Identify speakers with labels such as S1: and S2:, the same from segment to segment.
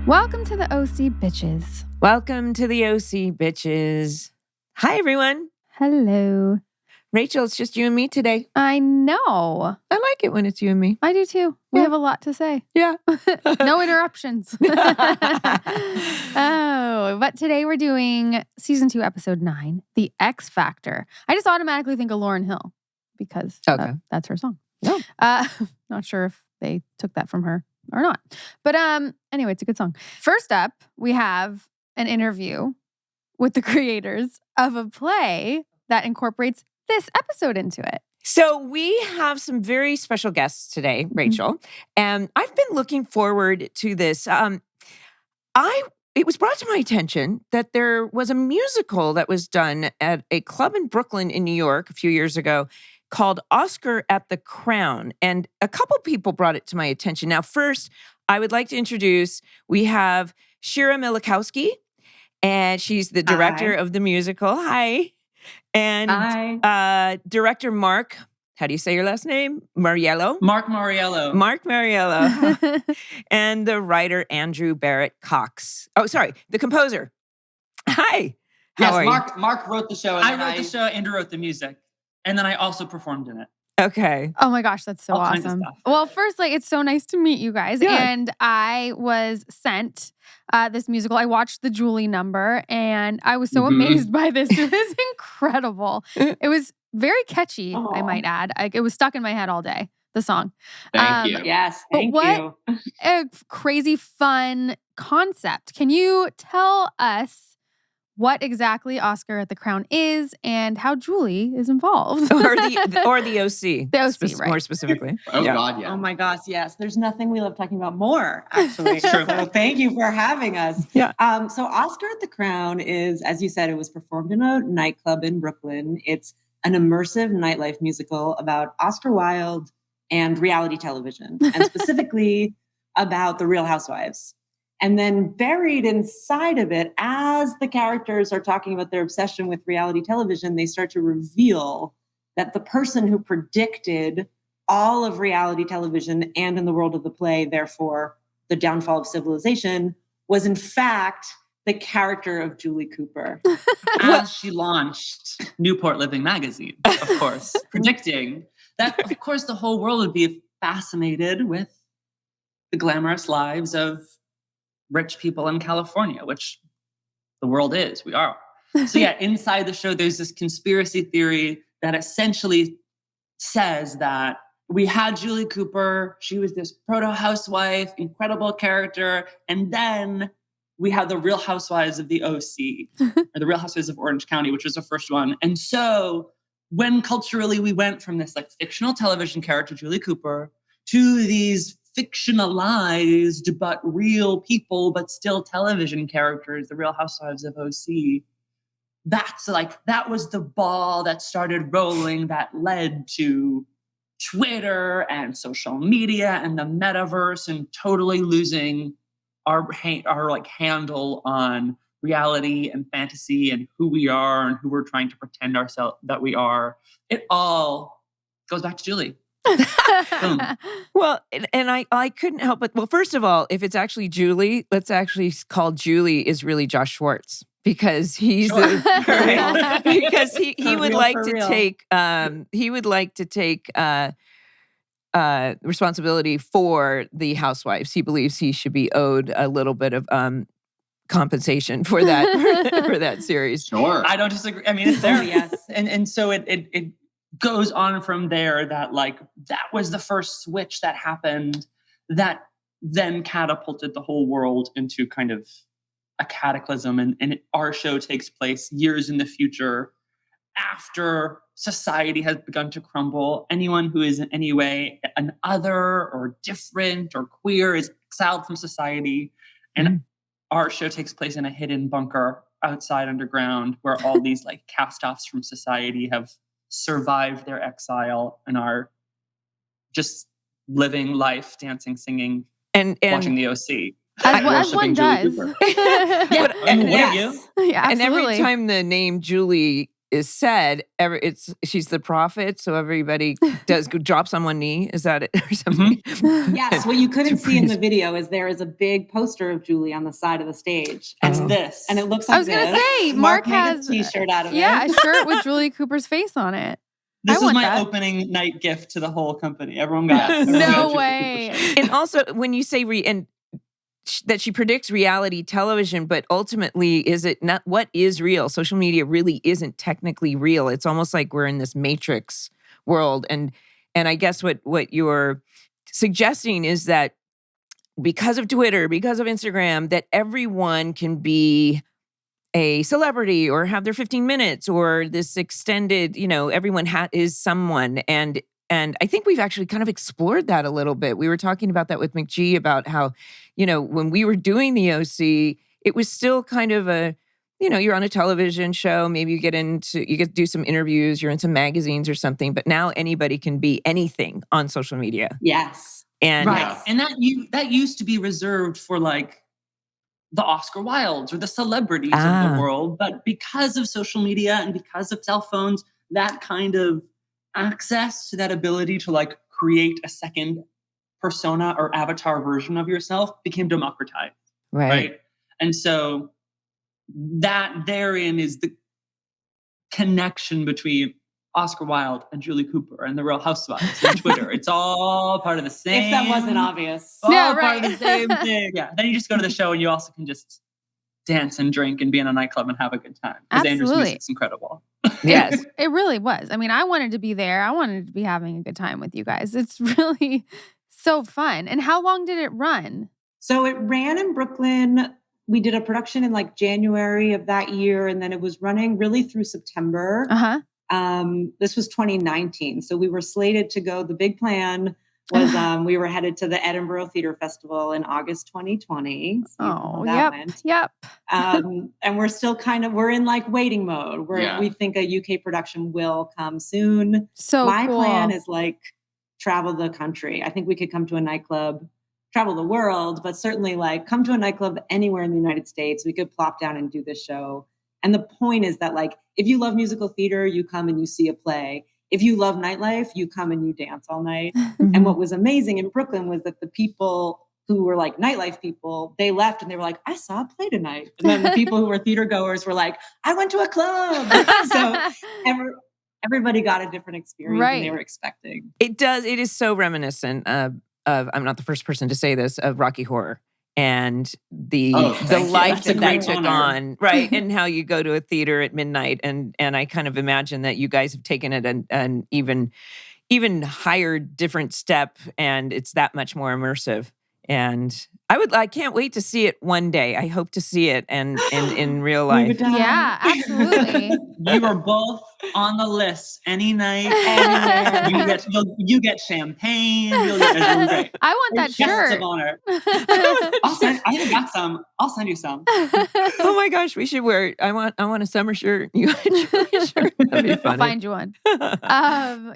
S1: Welcome to the OC Bitches.
S2: Welcome to the OC Bitches. Hi, everyone.
S1: Hello.
S2: Rachel, it's just you and me today.
S1: I know.
S2: I like it when it's you and me.
S1: I do too. We
S2: Yeah.
S1: have a lot to say.
S2: Yeah.
S1: No interruptions. Oh, but today we're doing season 2, episode 9, The Ex-Factor. I just automatically think of Lauryn Hill because that's her song.
S2: No.
S1: Not sure if they took that from her or not. But anyway, it's a good song. First up, we have an interview with the creators of a play that incorporates this episode into it.
S2: So we have some very special guests today, Rachel, and I've been looking forward to this. It was brought to my attention that there was a musical that was done at a club in Brooklyn in New York a few years ago called Oscar at the Crown. And a couple people brought it to my attention. Now, first, I would like to introduce, we have Shira Milikowsky, and she's the director of the musical. Hi. And director Mark, how do you say your last name? Mauriello?
S3: Mark Mauriello.
S2: Mark Mauriello. And the writer Andrew Barret Cox. Oh, sorry, the composer. Hi. How are you?
S3: Mark wrote the show. I wrote the show, Andrew wrote the music. And then I also performed in it.
S2: Okay.
S1: Oh my gosh, that's so
S3: All kinds of
S1: awesome.
S3: stuff.
S1: Well, first, it's so nice to meet you guys.
S2: Yeah.
S1: And I was sent this musical. I watched the Julie number and I was so amazed by this. It was incredible. It was very catchy, I might add. It was stuck in my head all day, the song.
S4: Thank you.
S5: Yes, thank you.
S1: A crazy fun concept. Can you tell us what exactly Oscar at the Crown is and how Julie is involved?
S2: or the OC.
S1: The OC, right.
S2: More specifically.
S4: Oh,
S2: Yeah.
S4: God, yeah.
S5: Oh my gosh, yes. There's nothing we love talking about more, actually.
S3: True.
S5: So thank you for having us.
S2: Yeah.
S5: So Oscar at the Crown is, as you said, it was performed in a nightclub in Brooklyn. It's an immersive nightlife musical about Oscar Wilde and reality television, and specifically about the Real Housewives. And then buried inside of it, as the characters are talking about their obsession with reality television, they start to reveal that the person who predicted all of reality television and in the world of the play, therefore the downfall of civilization, was in fact the character of Julie Cooper.
S3: As she launched Newport Living magazine, of course, predicting that, of course, the whole world would be fascinated with the glamorous lives of rich people in California, which the world is. We are. So yeah, inside the show, there's this conspiracy theory that essentially says that we had Julie Cooper. She was this proto-housewife, incredible character. And then we had the Real Housewives of the OC, or the Real Housewives of Orange County, which was the first one. And so when culturally we went from this like fictional television character, Julie Cooper, to these fictionalized but real people, but still television characters, the Real Housewives of OC. That was the ball that started rolling that led to Twitter and social media and the metaverse and totally losing our handle on reality and fantasy and who we are and who we're trying to pretend ourselves that we are. It all goes back to Julie.
S2: Well, and I couldn't help but, well, first of all, if it's actually Julie, let's actually call Julie is really Josh Schwartz, because he's because he would like to take responsibility for the housewives. He believes he should be owed a little bit of compensation for that for that series.
S4: Sure.
S3: I don't disagree. I mean, it's there, yes. And so it goes on from there that that was the first switch that happened that then catapulted the whole world into kind of a cataclysm. And our show takes place years in the future after society has begun to crumble. Anyone who is in any way an other or different or queer is exiled from society. And our show takes place in a hidden bunker outside underground where all these cast-offs from society have survived their exile and are just living life, dancing, singing, and watching the OC.
S1: As one does.
S2: Yeah,
S3: Yeah,
S1: absolutely.
S2: and every time the name Julie is said, she's the prophet, so everybody drops on one knee. Is that it or something?
S5: Yes, what you couldn't see in the video is there is a big poster of Julie on the side of the stage.
S3: It's this.
S5: And it looks like
S1: I was going to say,
S5: Mark
S1: has
S5: made a t-shirt out of it.
S1: Yeah, a shirt with Julie Cooper's face on it.
S3: This is my opening night gift to the whole company. Everyone got
S1: no way.
S2: And also, when you say that she predicts reality television, but ultimately, is it not what is real? Social media really isn't technically real. It's almost like we're in this matrix world. And I guess what you're suggesting is that because of Twitter, because of Instagram, that everyone can be a celebrity or have their 15 minutes or this extended, everyone is someone. And I think we've actually kind of explored that a little bit. We were talking about that with McGee about how, when we were doing the OC, it was still kind of you're on a television show. Maybe you get to do some interviews, you're in some magazines or something, but now anybody can be anything on social media.
S5: Yes.
S2: And
S3: right. And that used to be reserved for like the Oscar Wildes or the celebrities of the world. But because of social media and because of cell phones, that kind of access to that ability to like create a second persona or avatar version of yourself became democratized. Right. And so that therein is the connection between Oscar Wilde and Julie Cooper and the Real Housewives and Twitter. It's all part of the same.
S5: If that wasn't obvious.
S3: All part of the same thing. Yeah. Then you just go to the show and you also can just dance and drink and be in a nightclub and have a good time. Because Andrew's music's incredible.
S2: Yes.
S1: It really was. I mean, I wanted to be there. I wanted to be having a good time with you guys. It's really so fun. And how long did it run?
S5: So it ran in Brooklyn. We did a production in like January of that year. And then it was running really through September.
S1: Uh-huh.
S5: This was 2019. So we were slated to go. The big plan was we were headed to the Edinburgh Theatre Festival in August 2020. So
S1: Yep.
S5: And we're still we're in like waiting mode where we think a UK production will come soon.
S1: So
S5: my
S1: cool.
S5: plan is like travel the country. I think we could come to a nightclub, travel the world, but certainly like come to a nightclub anywhere in the United States. We could plop down and do this show. And the point is that like, if you love musical theater, you come and you see a play. If you love nightlife, you come and you dance all night. And what was amazing in Brooklyn was that the people who were like nightlife people, they left and they were like, I saw a play tonight. And then the people who were theater goers were like, I went to a club. So everybody got a different experience than they were expecting.
S2: It is so reminiscent of, I'm not the first person to say this, of Rocky Horror. And the life that took on, right? And how you go to a theater at midnight. And I kind of imagine that you guys have taken it an even higher, different step, and it's that much more immersive. And I can't wait to see it one day. I hope to see it and in real life.
S1: Yeah, absolutely.
S3: You are both on the list any night, anywhere. You get champagne. You'll get great.
S1: I want that shirt.
S3: Of honor. I got some. I'll send you some.
S2: Oh my gosh, we should wear it. I want a summer shirt. You want a shirt? That'd be funny.
S1: I'll find you one.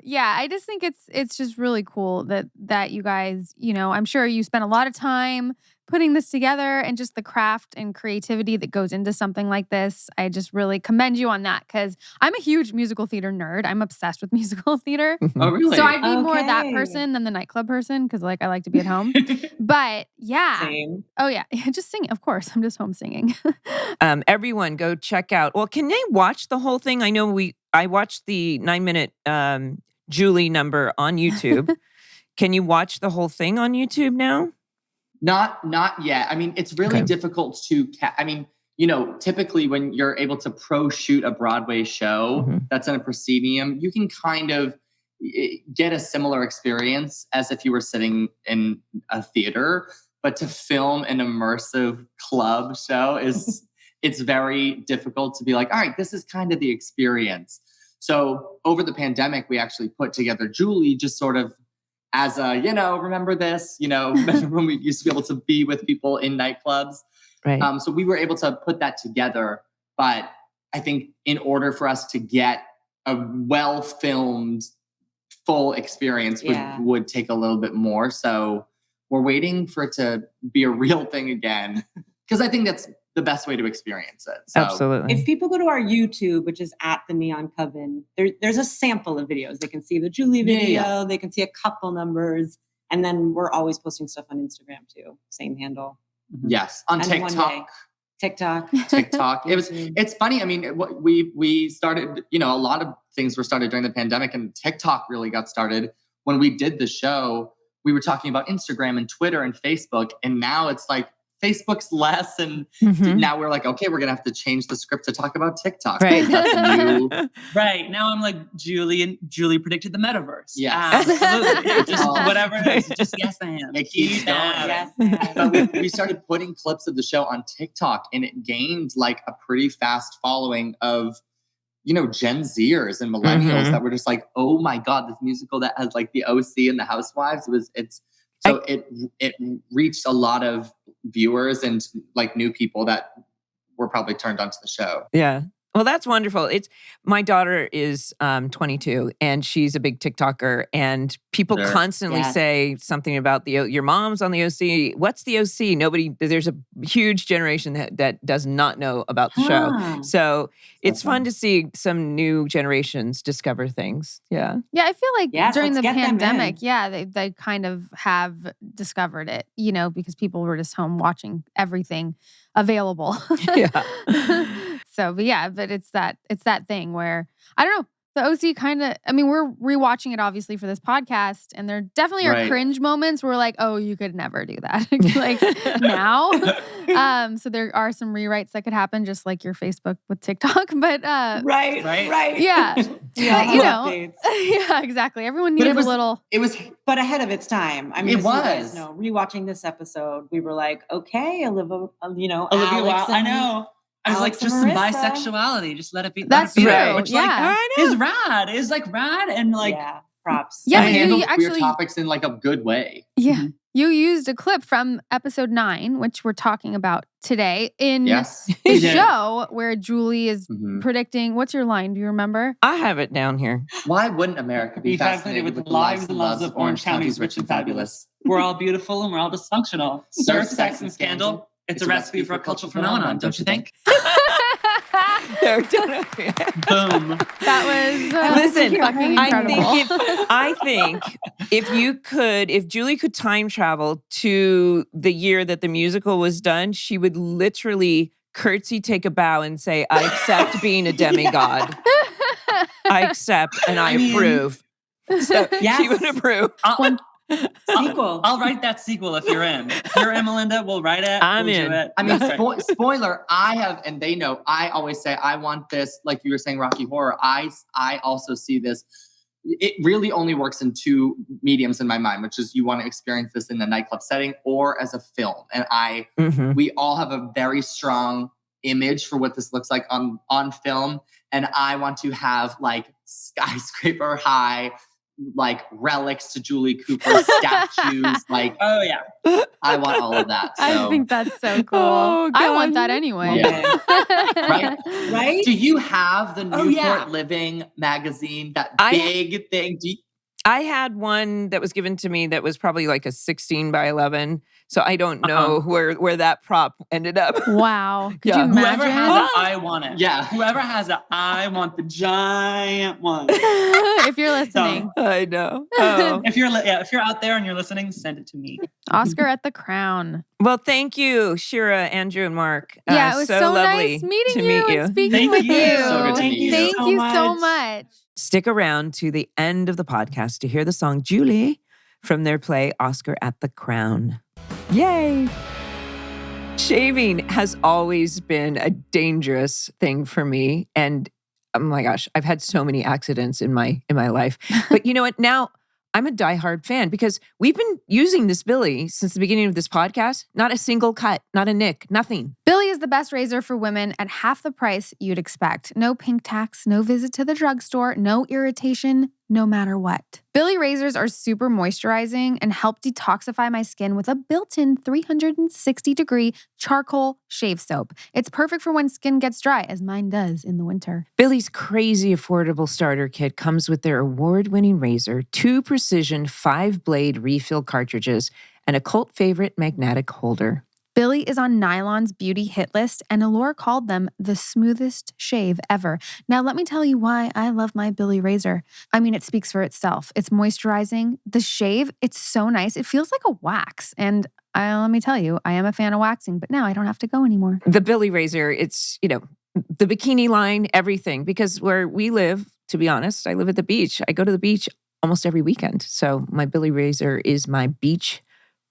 S1: Yeah, I just think it's just really cool that you guys, I'm sure you spent a lot of time putting this together and just the craft and creativity that goes into something like this. I just really commend you on that because I'm a huge musical theater nerd. I'm obsessed with musical theater.
S3: Oh, really?
S1: So I'd be more that person than the nightclub person because I like to be at home. But yeah.
S5: Same.
S1: Oh yeah. Just sing. Of course. I'm just home singing.
S2: Everyone go check out. Well, can they watch the whole thing? I know I watched the 9-minute Julie number on YouTube. Can you watch the whole thing on YouTube now?
S4: Not yet. I mean, it's really difficult to typically when you're able to shoot a Broadway show that's in a proscenium, you can kind of get a similar experience as if you were sitting in a theater. But to film an immersive club show it's very difficult to be like, all right, this is kind of the experience. So over the pandemic, we actually put together Julie just sort of as a, remember this, remember when we used to be able to be with people in nightclubs.
S2: Right.
S4: So we were able to put that together. But I think in order for us to get a well-filmed full experience would take a little bit more. So we're waiting for it to be a real thing again. Because I think that's the best way to experience it. So,
S2: Absolutely.
S5: If people go to our YouTube, which is at the Neon Coven, there's a sample of videos. They can see the Julie video. They can see a couple numbers. And then we're always posting stuff on Instagram too. Same handle.
S4: Yes. On
S5: And one day,
S4: TikTok.
S5: TikTok.
S4: It's funny. I mean, we started, a lot of things were started during the pandemic, and TikTok really got started when we did the show. We were talking about Instagram and Twitter and Facebook, and now it's like Facebook's less, and now we're like, okay, we're gonna have to change the script to talk about TikTok.
S2: Right.
S4: That's new.
S3: Right. Now I'm like, Julie predicted the metaverse.
S4: Yeah.
S3: Absolutely. Just whatever it is. Just yes, I am.
S4: It keeps going.
S5: Yes.
S4: But we started putting clips of the show on TikTok, and it gained like a pretty fast following of, Gen Zers and millennials that were just like, oh my God, this musical that has like the OC and the Housewives. It reached a lot of viewers and like new people that were probably turned onto the show.
S2: Yeah. Well, that's wonderful. My daughter is 22, and she's a big TikToker, and people constantly say something about your mom's on the OC. What's the OC? There's a huge generation that does not know about the show. So it's fun to see some new generations discover things. Yeah.
S1: Yeah, I feel like during the
S5: let's get them
S1: pandemic,
S5: in.
S1: they kind of have discovered it, because people were just home watching everything available.
S2: Yeah.
S1: But it's that thing where, I don't know, the OC kind of, we're rewatching it obviously for this podcast, and there definitely are cringe moments where we're like, oh, you could never do that. Like now. So there are some rewrites that could happen, just like your Facebook with TikTok. But
S5: right.
S1: Yeah.
S5: Updates.
S1: Yeah, exactly. Everyone needs a little.
S5: It was, but ahead of its time.
S4: It was.
S5: You guys know, rewatching this episode, we were like, okay, Olivia,
S3: Alex I know. I was like, just some bisexuality. Just let it be.
S1: That's true.
S3: Which, is rad. Is like rad and like
S5: props.
S1: Yeah,
S4: and handles
S1: actually,
S4: queer topics in like a good way.
S1: Yeah. You used a clip from episode 9, which we're talking about today, in the show where Julie is predicting. What's your line? Do you remember?
S2: I have it down here.
S4: Why wouldn't America be fascinated with the lives and loves of Orange County's rich and fabulous?
S3: We're all beautiful and we're all dysfunctional. Surf, sex, and scandal. It's a recipe for a cultural phenomenon, don't you think? Boom.
S1: That was
S2: listen.
S1: Fucking incredible.
S2: I think if Julie could time travel to the year that the musical was done, she would literally curtsy, take a bow, and say, "I accept being a demigod. I accept and I approve." So she would approve.
S5: Sequel.
S3: I'll write that sequel if you're in. If you're in, Melinda, we'll write it.
S2: I'm
S3: we'll
S2: in.
S3: Do it.
S4: I mean, spoiler, I have, and they know, I always say, I want this, like you were saying, Rocky Horror. I also see this. It really only works in 2 mediums in my mind, which is you want to experience this in a nightclub setting or as a film. And we all have a very strong image for what this looks like on film. And I want to have like skyscraper high, like relics to Julie Cooper, statues, like I want all of that. So.
S1: I think that's so cool.
S2: Oh,
S1: I want that anyway.
S4: Yeah.
S5: Right?
S4: Do you have the Newport Living magazine? That big thing?
S2: I had one that was given to me that was probably like a 16 by 11. So I don't know where that prop ended up.
S1: Wow. Could you imagine?
S3: Whoever has it, I want it.
S4: Yeah.
S3: Whoever has it, I want the giant one.
S1: If you're listening.
S2: I know. Oh.
S3: If you're out there and you're listening, send it to me.
S1: Oscar at the Crown.
S2: Well, thank you, Shira, Andrew, and Mark.
S1: Yeah, it was so
S2: lovely
S1: nice meeting
S2: to
S1: you
S2: meet
S1: and speaking with you.
S4: So good to meet you.
S1: Thank you so much.
S2: Stick around to the end of the podcast to hear the song Julie from their play Oscar at the Crown. Yay! Shaving has always been a dangerous thing for me. And oh my gosh, I've had so many accidents in my life. But you know what? Now I'm a diehard fan because we've been using this Billy since the beginning of this podcast. Not a single cut, not a nick, nothing.
S1: Billy is the best razor for women at half the price you'd expect. No pink tax, no visit to the drugstore, no irritation, no matter what. Billy razors are super moisturizing and help detoxify my skin with a built-in 360-degree charcoal shave soap. It's perfect for when skin gets dry, as mine does in the winter.
S2: Billy's crazy affordable starter kit comes with their award-winning razor, 2 precision 5-blade refill cartridges, and a cult favorite magnetic holder.
S1: Billy is on Nylon's beauty hit list, and Allure called them the smoothest shave ever. Now, let me tell you why I love my Billy razor. I mean, it speaks for itself. It's moisturizing. The shave, it's so nice. It feels like a wax. And let me tell you, I am a fan of waxing, but now I don't have to go anymore.
S2: The Billy razor, it's, the bikini line, everything. Because where we live, to be honest, I live at the beach. I go to the beach almost every weekend. So my Billy razor is my beach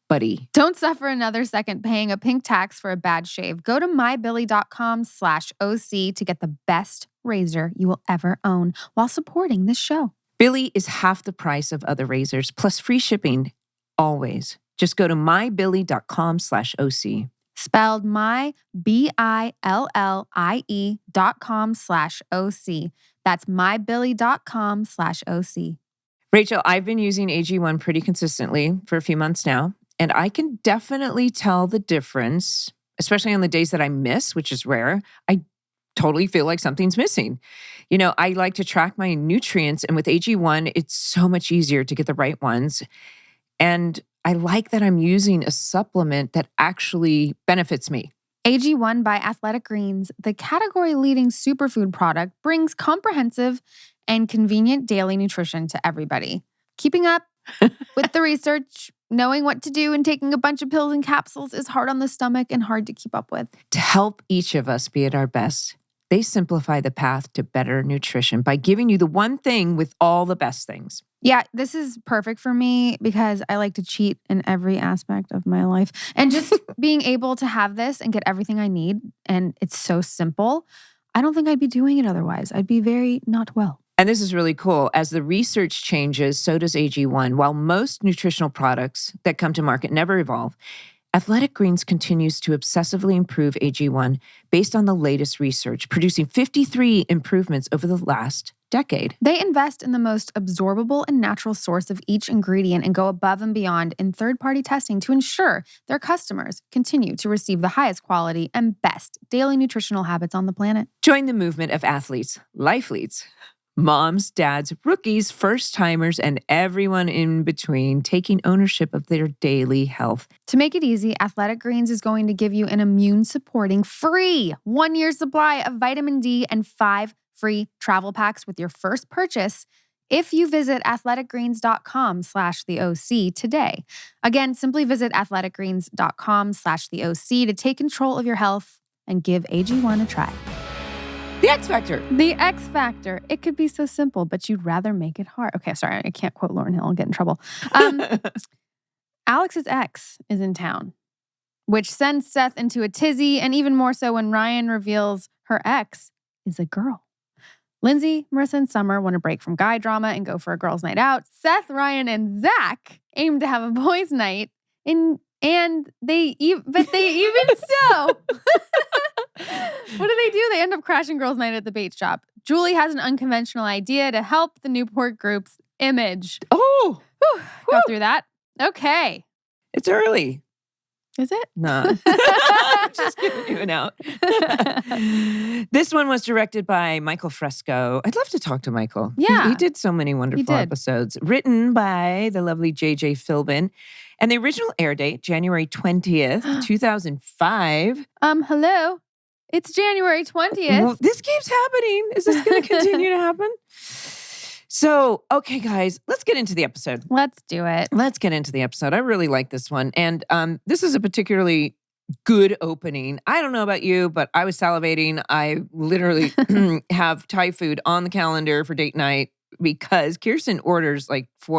S2: buddy.
S1: Don't suffer another second paying a pink tax for a bad shave. Go to mybilly.com/OC to get the best razor you will ever own while supporting this show.
S2: Billy is half the price of other razors, plus free shipping always. Just go to mybilly.com/OC.
S1: Spelled mybillie.com/OC. That's mybilly.com/OC.
S2: Rachel, I've been using AG1 pretty consistently for a few months now. And I can definitely tell the difference, especially on the days that I miss, which is rare. I totally feel like something's missing. I like to track my nutrients, and with AG1, it's so much easier to get the right ones. And I like that I'm using a supplement that actually benefits me.
S1: AG1 by Athletic Greens, the category-leading superfood product, brings comprehensive and convenient daily nutrition to everybody. Keeping up with the research, knowing what to do, and taking a bunch of pills and capsules is hard on the stomach and hard to keep up with.
S2: To help each of us be at our best, they simplify the path to better nutrition by giving you the one thing with all the best things.
S1: Yeah, this is perfect for me because I like to cheat in every aspect of my life. And just being able to have this and get everything I need, and it's so simple, I don't think I'd be doing it otherwise. I'd be very not well.
S2: And this is really cool. As the research changes, so does AG1. While most nutritional products that come to market never evolve, Athletic Greens continues to obsessively improve AG1 based on the latest research, producing 53 improvements over the last decade.
S1: They invest in the most absorbable and natural source of each ingredient and go above and beyond in third-party testing to ensure their customers continue to receive the highest quality and best daily nutritional habits on the planet.
S2: Join the movement of athletes, lifeleads, moms, dads, rookies, first-timers, and everyone in between taking ownership of their daily health.
S1: To make it easy, Athletic Greens is going to give you an immune-supporting free 1-year supply of vitamin D and 5 free travel packs with your first purchase if you visit athleticgreens.com/theOC today. Again, simply visit athleticgreens.com/theOC to take control of your health and give AG1 a try.
S2: The X-Factor.
S1: The X-Factor. It could be so simple, but you'd rather make it hard. Okay, sorry, I can't quote Lauryn Hill. I'll get in trouble. Alex's ex is in town, which sends Seth into a tizzy, and even more so when Ryan reveals her ex is a girl. Lindsay, Marissa, and Summer want to break from guy drama and go for a girls' night out. Seth, Ryan, and Zach aim to have a boys' night, and they even so. What do? They end up crashing girls' night at the bait shop. Julie has an unconventional idea to help the Newport Group's image.
S2: Oh!
S1: Whew, got through that. Okay.
S2: It's early.
S1: Is it?
S2: No. I'm just giving you an out. This one was directed by Michael Fresco. I'd love to talk to Michael.
S1: Yeah.
S2: He did so many wonderful episodes. Written by the lovely J.J. Philbin. And the original air date, January 20th, 2005.
S1: Hello? It's January 20th.
S2: Well, this keeps happening. Is this going to continue to happen? So, okay, guys, let's get into the episode.
S1: Let's do it.
S2: Let's get into the episode. I really like this one. And this is a particularly good opening. I don't know about you, but I was salivating. I literally have Thai food on the calendar for date night because Kirsten orders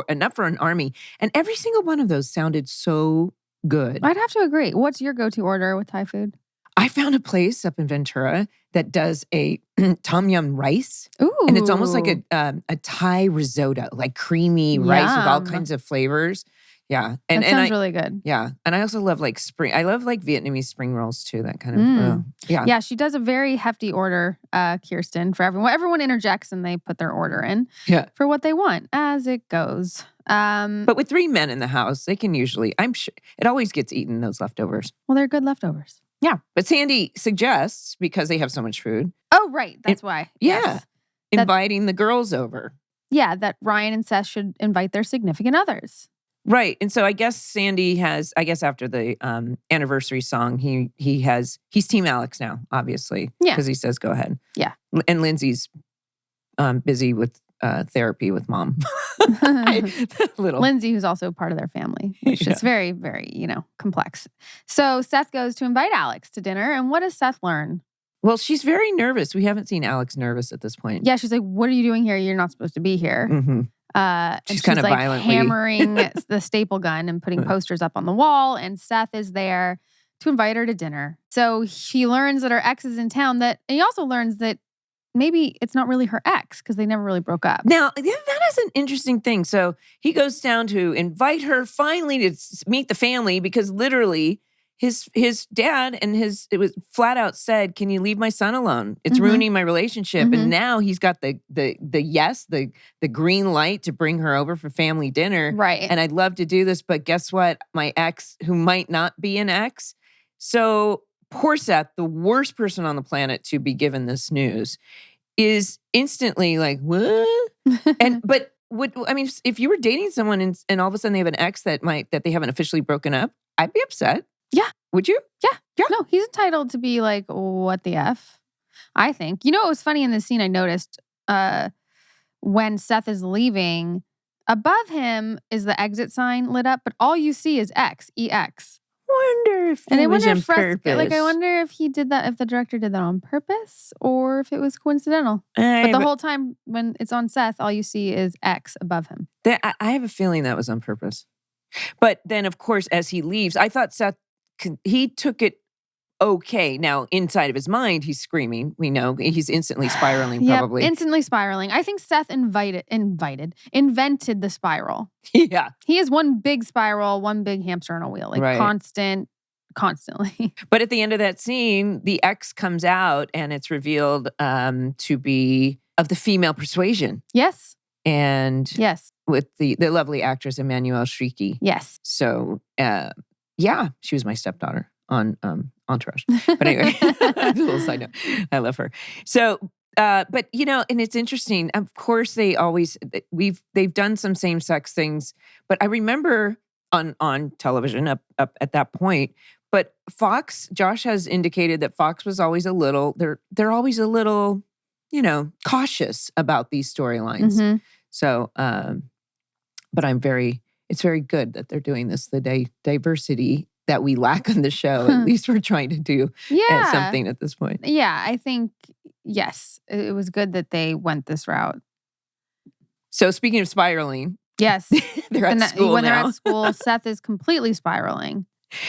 S2: enough for an army. And every single one of those sounded so good.
S1: I'd have to agree. What's your go-to order with Thai food?
S2: I found a place up in Ventura that does a tom yum rice.
S1: Ooh.
S2: And it's almost like a Thai risotto, like creamy rice with all kinds of flavors. Yeah.
S1: That sounds really good.
S2: Yeah. And I also love I love Vietnamese spring rolls too, that kind of, yeah.
S1: Yeah, she does a very hefty order, Kirsten, for everyone. Everyone interjects and they put their order in for what they want, as it goes.
S2: But with 3 men in the house, they can usually, I'm sure, it always gets eaten, those leftovers.
S1: Well, they're good leftovers.
S2: Yeah. But Sandy suggests, because they have so much food.
S1: Oh, right. That's why.
S2: Yeah.
S1: Yes.
S2: Inviting the girls over.
S1: Yeah, that Ryan and Seth should invite their significant others.
S2: Right. And so I guess Sandy has, after the anniversary song, he's Team Alex now, obviously.
S1: Yeah.
S2: Because he says, go ahead.
S1: Yeah.
S2: And Lindsay's busy with therapy with mom.
S1: Lindsay, who's also part of their family, which is very, very, complex. So Seth goes to invite Alex to dinner. And what does Seth learn?
S2: Well, she's very nervous. We haven't seen Alex nervous at this point.
S1: Yeah, she's like, what are you doing here? You're not supposed to be here.
S2: Mm-hmm.
S1: And
S2: she's kind of
S1: like
S2: violently
S1: hammering the staple gun and putting posters up on the wall. And Seth is there to invite her to dinner. So she learns that her ex is in town. And he also learns that maybe it's not really her ex because they never really broke up.
S2: Now, that is an interesting thing. So he goes down to invite her finally to meet the family because literally his dad and it was flat out said, can you leave my son alone? It's ruining my relationship. And now he's got the green light to bring her over for family dinner.
S1: Right.
S2: And I'd love to do this, but guess what? My ex, who might not be an ex. So poor Seth, the worst person on the planet to be given this news, is instantly like, what? If you were dating someone and all of a sudden they have an ex that they haven't officially broken up, I'd be upset.
S1: Yeah.
S2: Would you?
S1: Yeah. No, he's entitled to be like, what the F? I think. It was funny in this scene I noticed when Seth is leaving, above him is the exit sign lit up, but all you see is X, EX.
S2: Wonder if it was on purpose.
S1: I wonder if he did that, if the director did that on purpose or if it was coincidental. But the whole time when it's on Seth, all you see is X above him.
S2: I have a feeling that was on purpose. But then, of course, as he leaves, I thought Seth, he took it okay. Now, inside of his mind, he's screaming. We know he's instantly spiraling, probably.
S1: Yep, instantly spiraling. I think Seth invented the spiral.
S2: Yeah.
S1: He is one big spiral, one big hamster on a wheel, constantly.
S2: But at the end of that scene, the ex comes out and it's revealed to be of the female persuasion.
S1: Yes.
S2: And
S1: yes,
S2: with the lovely actress Emmanuelle Chriqui.
S1: Yes.
S2: So, she was my stepdaughter on Entourage. But anyway, a little side note. I love her. So, but and it's interesting. Of course, they've done some same-sex things, but I remember on television up at that point. But Fox, Josh has indicated that Fox was always they're always a little, cautious about these storylines.
S1: Mm-hmm.
S2: So, but it's very good that they're doing this. The diversity that we lack on the show, at least we're trying to do something at this point.
S1: Yeah, I think, yes, it was good that they went this route.
S2: So speaking of spiraling.
S1: Yes.
S2: They're at school
S1: when
S2: now.
S1: They're at school, Seth is completely spiraling.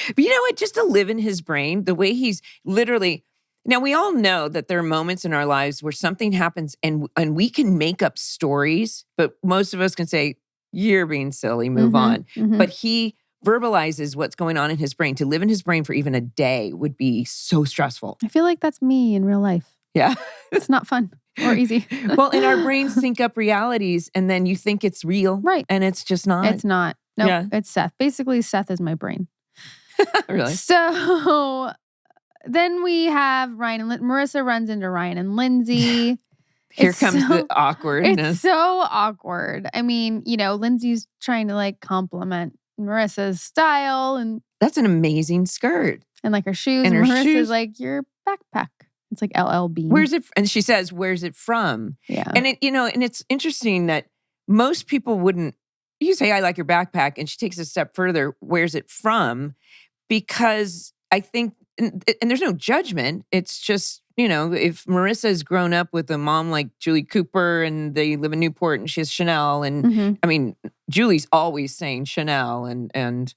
S2: But you know what? Just to live in his brain, the way he's literally... Now, we all know that there are moments in our lives where something happens and we can make up stories, but most of us can say, you're being silly, move on.
S1: Mm-hmm.
S2: But he verbalizes what's going on in his brain. To live in his brain for even a day would be so stressful.
S1: I feel like that's me in real life.
S2: Yeah.
S1: It's not fun or easy.
S2: Well, and our brains sync up realities and then you think it's real.
S1: Right.
S2: And it's just not.
S1: It's not. No, It's Seth. Basically, Seth is my brain.
S2: Really?
S1: So... Then we have Ryan and Marissa runs into Ryan and Lindsay.
S2: Here comes the awkwardness.
S1: It's so awkward. I mean, Lindsay's trying to compliment Marissa's style and
S2: that's an amazing skirt.
S1: And her shoes. And Marissa's like, your backpack. It's like LL Bean.
S2: Where's it? And she says, where's it from?
S1: Yeah.
S2: And and it's interesting that most people wouldn't, you say, I like your backpack. And she takes it a step further. Where's it from? Because I think, and there's no judgment. It's just, if Marissa's grown up with a mom like Julie Cooper and they live in Newport and she has Chanel and I mean, Julie's always saying Chanel and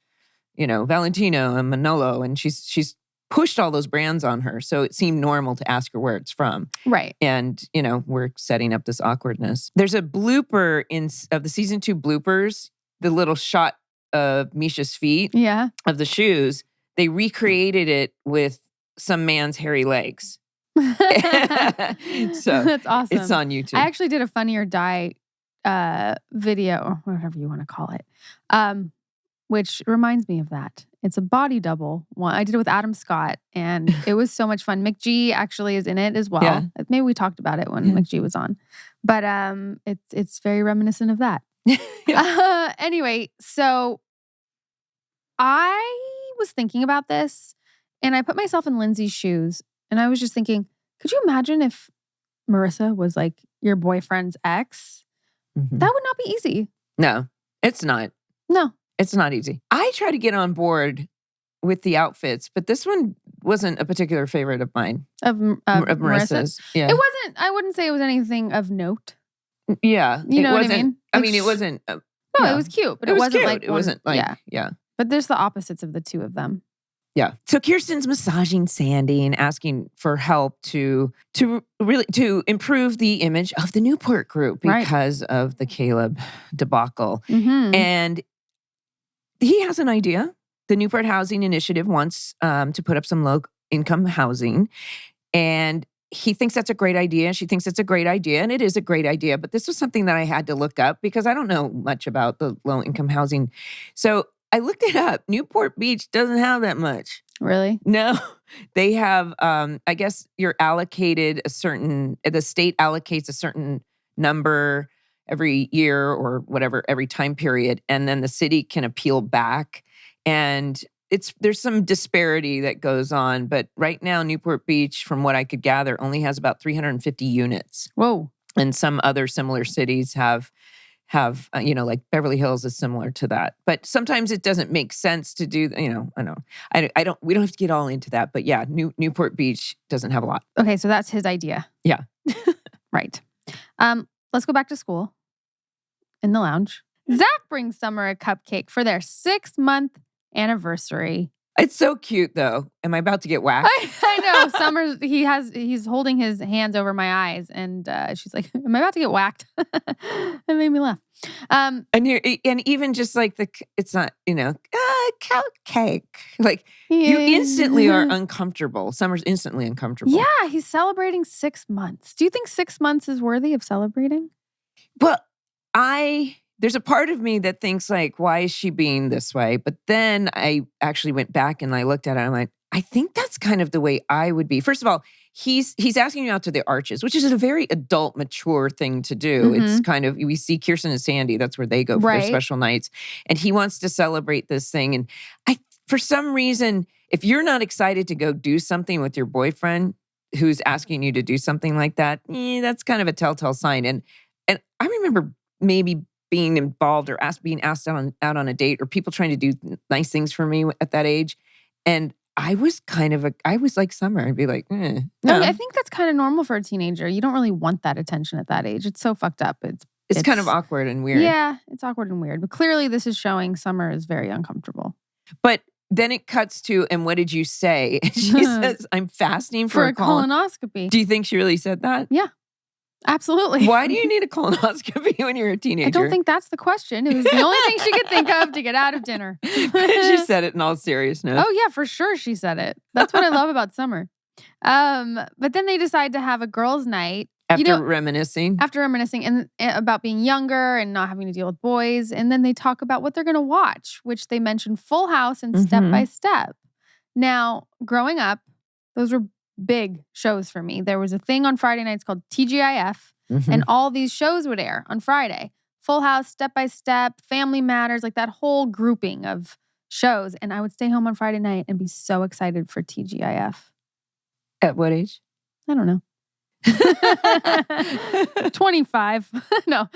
S2: Valentino and Manolo and she's pushed all those brands on her. So it seemed normal to ask her where it's from.
S1: Right.
S2: And, we're setting up this awkwardness. There's a blooper of the season 2 bloopers, the little shot of Misha's feet of the shoes. They recreated it with some man's hairy legs. So
S1: that's awesome.
S2: It's on YouTube.
S1: I actually did a Funny or Die video, or whatever you want to call it, which reminds me of that. It's a body double one. I did it with Adam Scott, and it was so much fun. McG actually is in it as well.
S2: Yeah.
S1: Maybe we talked about it when McG was on, but it's very reminiscent of that. Anyway, so I was thinking about this and I put myself in Lindsay's shoes and I was just thinking, could you imagine if Marissa was like your boyfriend's ex?
S2: Mhm.
S1: That would not be easy.
S2: No, it's not.
S1: No.
S2: It's not easy. I try to get on board with the outfits, but this one wasn't a particular favorite of mine.
S1: Of
S2: Marissa's. Yeah.
S1: It wasn't, I wouldn't say it was anything of note.
S2: Yeah.
S1: You know
S2: it
S1: what I
S2: wasn't,
S1: mean?
S2: I
S1: Like,
S2: mean, it wasn't.
S1: No, it was cute, but it
S2: was
S1: wasn't
S2: cute.
S1: like
S2: It wasn't like, yeah.
S1: But there's the opposites of the two of them.
S2: Yeah. So Kirsten's massaging Sandy and asking for help to improve the image of the Newport Group because of the Caleb debacle.
S1: Mm-hmm.
S2: And he has an idea. The Newport Housing Initiative wants to put up some low-income housing. And he thinks that's a great idea. She thinks it's a great idea. And it is a great idea. But this was something that I had to look up because I don't know much about the low-income housing. So I looked it up. Newport Beach doesn't have that much.
S1: Really?
S2: No. They have, I guess you're allocated the state allocates a certain number every year or whatever, every time period. And then the city can appeal back. And there's some disparity that goes on. But right now, Newport Beach, from what I could gather, only has about 350 units.
S1: Whoa.
S2: And some other similar cities have like Beverly Hills is similar to that. But sometimes it doesn't make sense to do, I know. We don't have to get all into that. But yeah, Newport Beach doesn't have a lot.
S1: Okay, so that's his idea.
S2: Yeah.
S1: Right. Let's go back to school in the lounge. Zach brings Summer a cupcake for their 6-month anniversary.
S2: It's so cute, though. Am I about to get whacked?
S1: I know. Summer, he's holding his hands over my eyes, and she's like, "Am I about to get whacked?" That made me laugh.
S2: And even just like it's not, cupcake. Like you instantly are uncomfortable. Summer's instantly uncomfortable.
S1: Yeah, he's celebrating 6 months. Do you think 6 months is worthy of celebrating?
S2: Well, there's a part of me that thinks like, why is she being this way? But then I actually went back and I looked at it and I'm like, I think that's kind of the way I would be. First of all, he's asking you out to the Arches, which is a very adult, mature thing to do.
S1: Mm-hmm.
S2: It's kind of, we see Kirsten and Sandy, that's where they go for their special nights. And he wants to celebrate this thing. And for some reason, if you're not excited to go do something with your boyfriend who's asking you to do something like that, that's kind of a telltale sign. And I remember maybe being involved or being asked out on a date or people trying to do nice things for me at that age. And I was like Summer. I'd be like, no.
S1: I think that's kind of normal for a teenager. You don't really want that attention at that age. It's so fucked up.
S2: It's kind of awkward and weird.
S1: Yeah, it's awkward and weird. But clearly this is showing Summer is very uncomfortable.
S2: But then it cuts to, and what did you say? She says, I'm fasting for a
S1: colonoscopy.
S2: Do you think she really said that?
S1: Yeah. Absolutely.
S2: Why do you need a colonoscopy when you're a teenager?
S1: I don't think that's the question. It was the only thing she could think of to get out of dinner.
S2: She said it in all seriousness.
S1: Oh, yeah, for sure she said it. That's what I love about Summer. But then they decide to have a girls' night.
S2: After reminiscing
S1: and about being younger and not having to deal with boys. And then they talk about what they're going to watch, which they mention Full House and Step by Step. Now, growing up, those were big shows for me. There was a thing on Friday nights called TGIF, and all these shows would air on Friday. Full House, Step by Step, Family Matters, like that whole grouping of shows. And I would stay home on Friday night and be so excited for TGIF.
S2: At what age?
S1: I don't know. 25. No.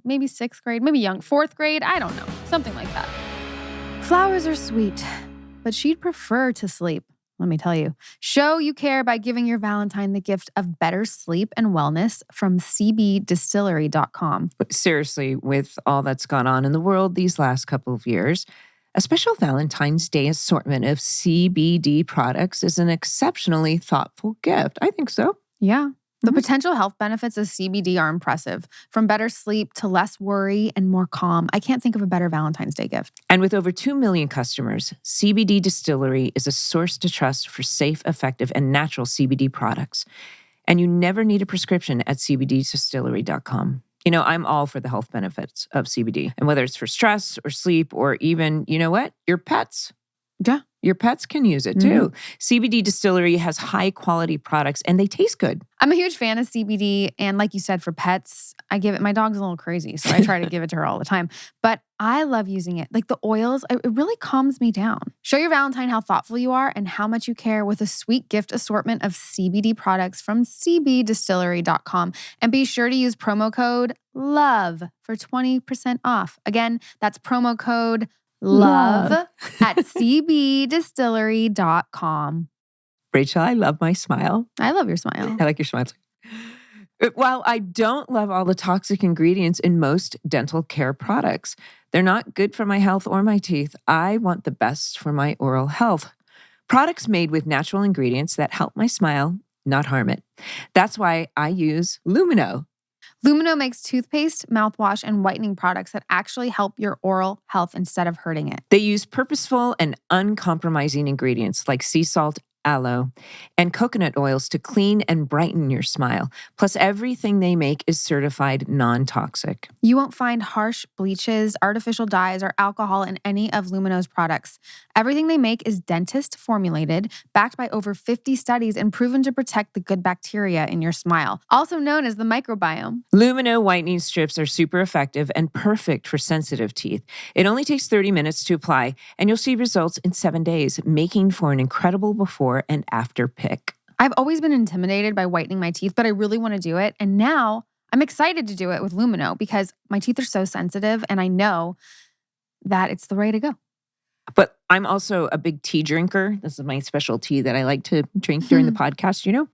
S1: Maybe 6th grade, maybe 4th grade. I don't know. Something like that. Flowers are sweet, but she'd prefer to sleep. Let me tell you. Show you care by giving your Valentine the gift of better sleep and wellness from cbdistillery.com.
S2: Seriously, with all that's gone on in the world these last couple of years, a special Valentine's Day assortment of CBD products is an exceptionally thoughtful gift. I think so.
S1: Yeah. The potential health benefits of CBD are impressive. From better sleep to less worry and more calm. I can't think of a better Valentine's Day gift.
S2: And with over 2 million customers, CBD Distillery is a source to trust for safe, effective, and natural CBD products. And you never need a prescription at cbdistillery.com. I'm all for the health benefits of CBD. And whether it's for stress or sleep or even, your pets,
S1: Yeah.
S2: Your pets can use it too. CBD Distillery has high quality products and they taste good.
S1: I'm a huge fan of CBD. And like you said, for pets, I give it, my dog's a little crazy, so I try to give it to her all the time. But I love using it. Like the oils, it really calms me down. Show your Valentine how thoughtful you are and how much you care with a sweet gift assortment of CBD products from cbdistillery.com. And be sure to use promo code LOVE for 20% off. Again, that's promo code LOVE at cbdistillery.com.
S2: Rachel, I love my smile.
S1: I love your smile.
S2: I like your smile. While I don't love all the toxic ingredients in most dental care products, they're not good for my health or my teeth. I want the best for my oral health. Products made with natural ingredients that help my smile, not harm it. That's why I use Lumino.
S1: Lumino makes toothpaste, mouthwash, and whitening products that actually help your oral health instead of hurting it.
S2: They use purposeful and uncompromising ingredients like sea salt, aloe, and coconut oils to clean and brighten your smile. Plus, everything they make is certified non-toxic.
S1: You won't find harsh bleaches, artificial dyes, or alcohol in any of Lumino's products. Everything they make is dentist formulated, backed by over 50 studies, and proven to protect the good bacteria in your smile, also known as the microbiome.
S2: Lumino whitening strips are super effective and perfect for sensitive teeth. It only takes 30 minutes to apply, and you'll see results in 7 days, making for an incredible before and after pick.
S1: I've always been intimidated by whitening my teeth, but I really want to do it. And now I'm excited to do it with Lumino because my teeth are so sensitive and I know that it's the way to go.
S2: But I'm also a big tea drinker. This is my special tea that I like to drink during the podcast, you know?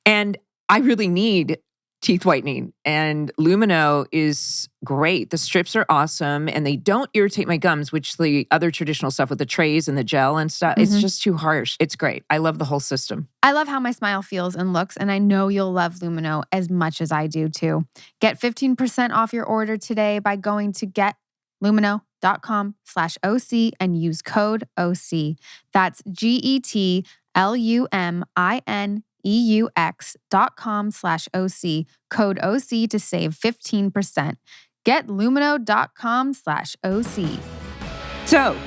S2: And I really need teeth whitening. And Lumino is great. The strips are awesome and they don't irritate my gums, which the other traditional stuff with the trays and the gel and stuff, it's just too harsh. It's great. I love the whole system.
S1: I love how my smile feels and looks, and I know you'll love Lumino as much as I do too. Get 15% off your order today by going to getlumino.com/OC and use code OC. That's GETLUMINEUX.com/OC, code OC to save 15%. Getlumino.com/OC.
S2: So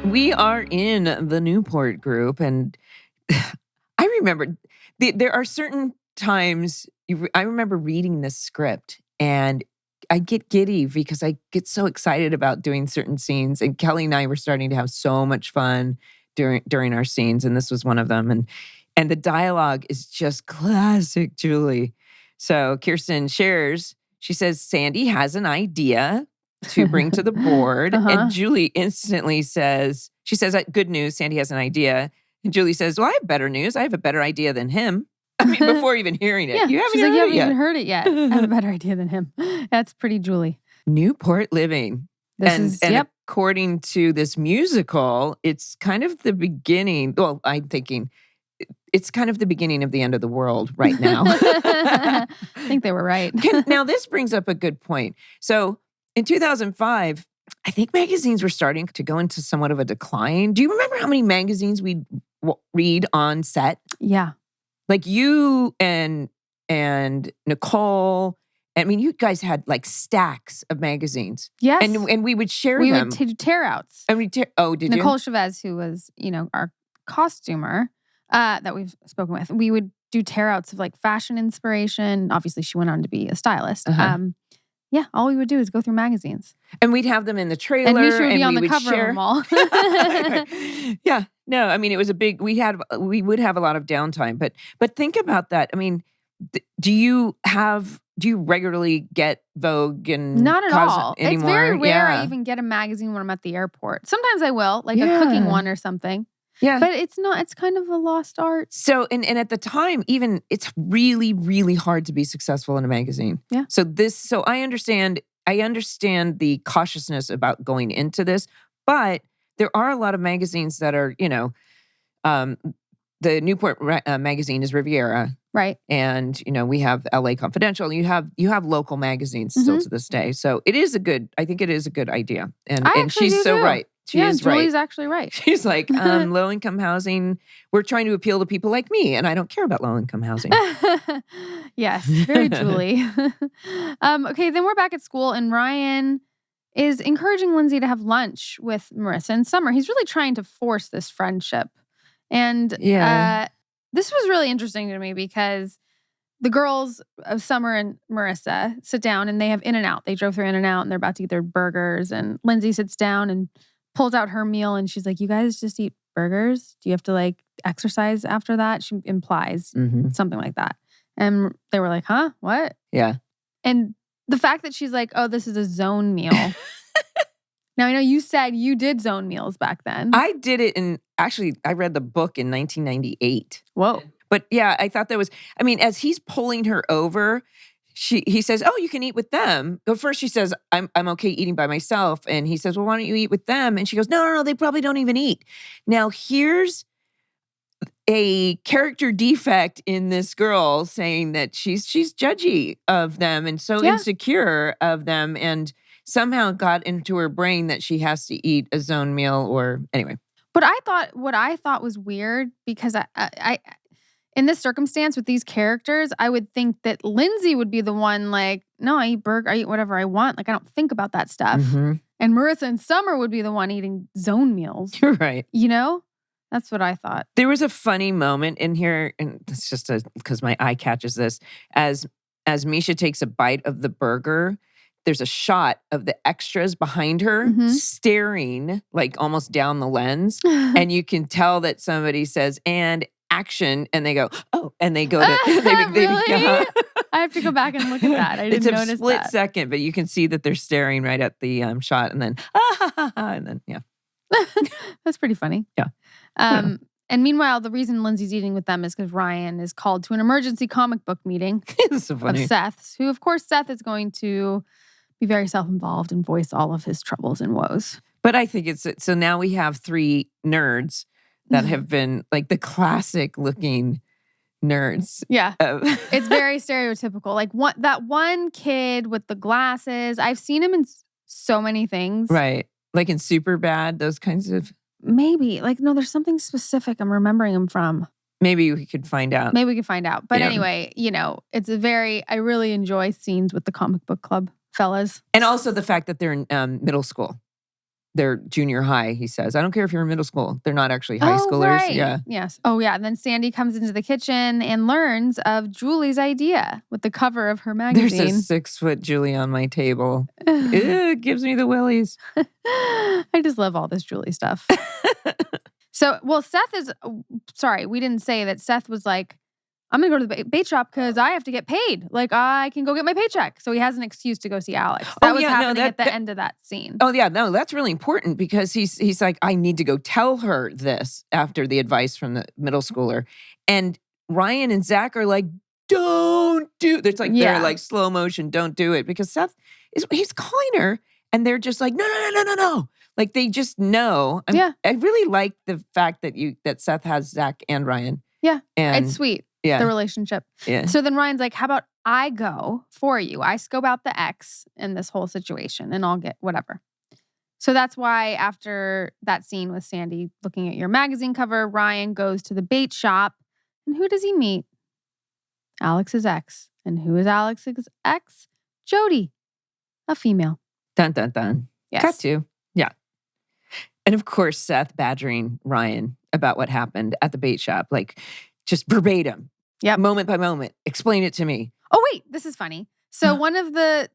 S2: we are in the Newport Group, and I remember there are certain times I remember reading this script and I get giddy because I get so excited about doing certain scenes. And Kelly and I were starting to have so much fun during our scenes, and this was one of them. And the dialogue is just classic Julie. So Kirsten shares, she says, Sandy has an idea to bring to the board. And Julie instantly says, she says, good news, Sandy has an idea. And Julie says, well, I have better news. I have a better idea than him. I mean, before even hearing it.
S1: Yeah.
S2: You haven't,
S1: She's like, you haven't
S2: yet.
S1: even heard it yet. I have a better idea than him. That's pretty Julie.
S2: Newport Living. And according to this musical, it's kind of the beginning. Well, I'm thinking it's kind of the beginning of the end of the world right now.
S1: I think they were right.
S2: Now, this brings up a good point. So in 2005, I think magazines were starting to go into somewhat of a decline. Do you remember how many magazines we'd read on set?
S1: Yeah.
S2: Like you and Nicole. I mean, you guys had like stacks of magazines.
S1: Yes.
S2: And we would share
S1: we
S2: them.
S1: We would tear outs.
S2: And did you?
S1: Nicole Chavez, who was, our costumer that we've spoken with, we would do tear outs of like fashion inspiration. Obviously, she went on to be a stylist. Yeah, all we would do is go through magazines.
S2: And we'd have them in the trailer.
S1: And we should be on the cover
S2: share.
S1: of them all.
S2: Yeah. No, I mean, it was a big, we would have a lot of downtime. But think about that. I mean, do you regularly get Vogue and
S1: not at all
S2: anymore?
S1: It's very rare I even get a magazine when I'm at the airport. Sometimes I will, like a cooking one or something.
S2: Yeah.
S1: But it's kind of a lost art.
S2: So, and at the time, even it's really, really hard to be successful in a magazine.
S1: Yeah.
S2: So I understand the cautiousness about going into this, but there are a lot of magazines that are, the Newport magazine is Riviera.
S1: Right.
S2: And, we have LA Confidential. You have local magagazines still to this day. So I think it is a good idea. And she's so right. She is right.
S1: Julie's actually right.
S2: She's like, low-income housing, we're trying to appeal to people like me, and I don't care about low-income housing.
S1: Yes, very Julie. Okay, then we're back at school, and Ryan is encouraging Lindsay to have lunch with Marissa and Summer. He's really trying to force this friendship. And this was really interesting to me because the girls of Summer and Marissa sit down and they have In-N-Out. They drove through In-N-Out and they're about to eat their burgers. And Lindsay sits down and pulls out her meal and she's like, you guys just eat burgers? Do you have to like exercise after that? She implies something like that. And they were like, huh? What?
S2: Yeah.
S1: And the fact that she's like, oh, this is a zone meal. Now, I know you said you did zone meals back then.
S2: I did it actually, I read the book in 1998.
S1: Whoa.
S2: But yeah, I thought that was, I mean, as he's pulling her over, he says, oh, you can eat with them. But first she says, I'm okay eating by myself. And he says, well, why don't you eat with them? And she goes, no, they probably don't even eat. Now here's a character defect in this girl saying that she's judgy of them and so insecure of them and somehow got into her brain that she has to eat a zone meal or anyway.
S1: But what I thought was weird because I in this circumstance with these characters, I would think that Lindsay would be the one like, no, I eat burger, I eat whatever I want. Like I don't think about that stuff. And Marissa and Summer would be the one eating zone meals.
S2: You're right.
S1: You know? That's what I thought.
S2: There was a funny moment in here, and it's just because my eye catches this. As Misha takes a bite of the burger, there's a shot of the extras behind her staring like almost down the lens. And you can tell that somebody says, and action, and they go, oh, and they go to,
S1: really? I have to go back and look at that. I didn't notice that.
S2: It's a split second, but you can see that they're staring right at the shot and then, and then, yeah.
S1: That's pretty funny.
S2: Yeah.
S1: And meanwhile, the reason Lindsay's eating with them is because Ryan is called to an emergency comic book meeting
S2: so funny.
S1: of Seth's, who, of course, Seth is going to be very self-involved and voice all of his troubles and woes.
S2: But I think so now we have 3 nerds that have been like the classic looking nerds.
S1: Yeah. It's very stereotypical. Like that one kid with the glasses, I've seen him in so many things.
S2: Right. Like in Superbad, those kinds of...
S1: Maybe. Like, no, there's something specific I'm remembering him from.
S2: Maybe we could find out.
S1: Maybe we could find out. But anyway, it's I really enjoy scenes with the comic book club fellas.
S2: And also the fact that they're in middle school. They're junior high, he says. I don't care if you're in middle school. They're not actually high schoolers.
S1: Right.
S2: Yeah.
S1: Yes. Oh, yeah. And then Sandy comes into the kitchen and learns of Julie's idea with the cover of her magazine.
S2: There's a 6-foot Julie on my table. It gives me the willies.
S1: I just love all this Julie stuff. So, Seth is, sorry, we didn't say that Seth was like, I'm going to go to the bait shop because I have to get paid. Like, I can go get my paycheck. So he has an excuse to go see Alex. That was happening at the end of that scene.
S2: Oh, yeah. No, that's really important because he's like, I need to go tell her this after the advice from the middle schooler. And Ryan and Zach are like, don't do. They're like slow motion, don't do it. Because Seth, he's calling her and they're just like, no. Like they just know. I really like the fact that Seth has Zach and Ryan.
S1: Yeah.
S2: And
S1: it's sweet. Yeah. The relationship.
S2: Yeah.
S1: So then Ryan's like, how about I go for you? I scope out the X in this whole situation and I'll get whatever. So that's why after that scene with Sandy looking at your magazine cover, Ryan goes to the bait shop. And who does he meet? Alex's ex. And who is Alex's ex? Jody, a female.
S2: Dun, dun, dun.
S1: Yes.
S2: Cut to. Yeah. And of course, Seth badgering Ryan about what happened at the bait shop. Like, just verbatim.
S1: Yeah.
S2: Moment by moment. Explain it to me.
S1: Oh, wait. This is funny. So one of the,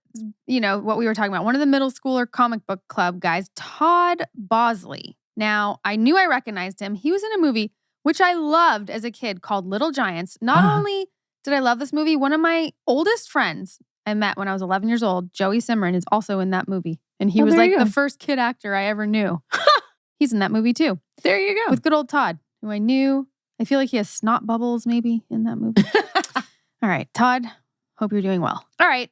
S1: what we were talking about, one of the middle schooler comic book club guys, Todd Bosley. Now, I knew I recognized him. He was in a movie, which I loved as a kid called Little Giants. Not only did I love this movie, one of my oldest friends I met when I was 11 years old, Joey Simran, is also in that movie. And he was like the first kid actor I ever knew. He's in that movie too.
S2: There you go.
S1: With good old Todd, who I knew. I feel like he has snot bubbles maybe in that movie. All right, Todd, hope you're doing well. All right,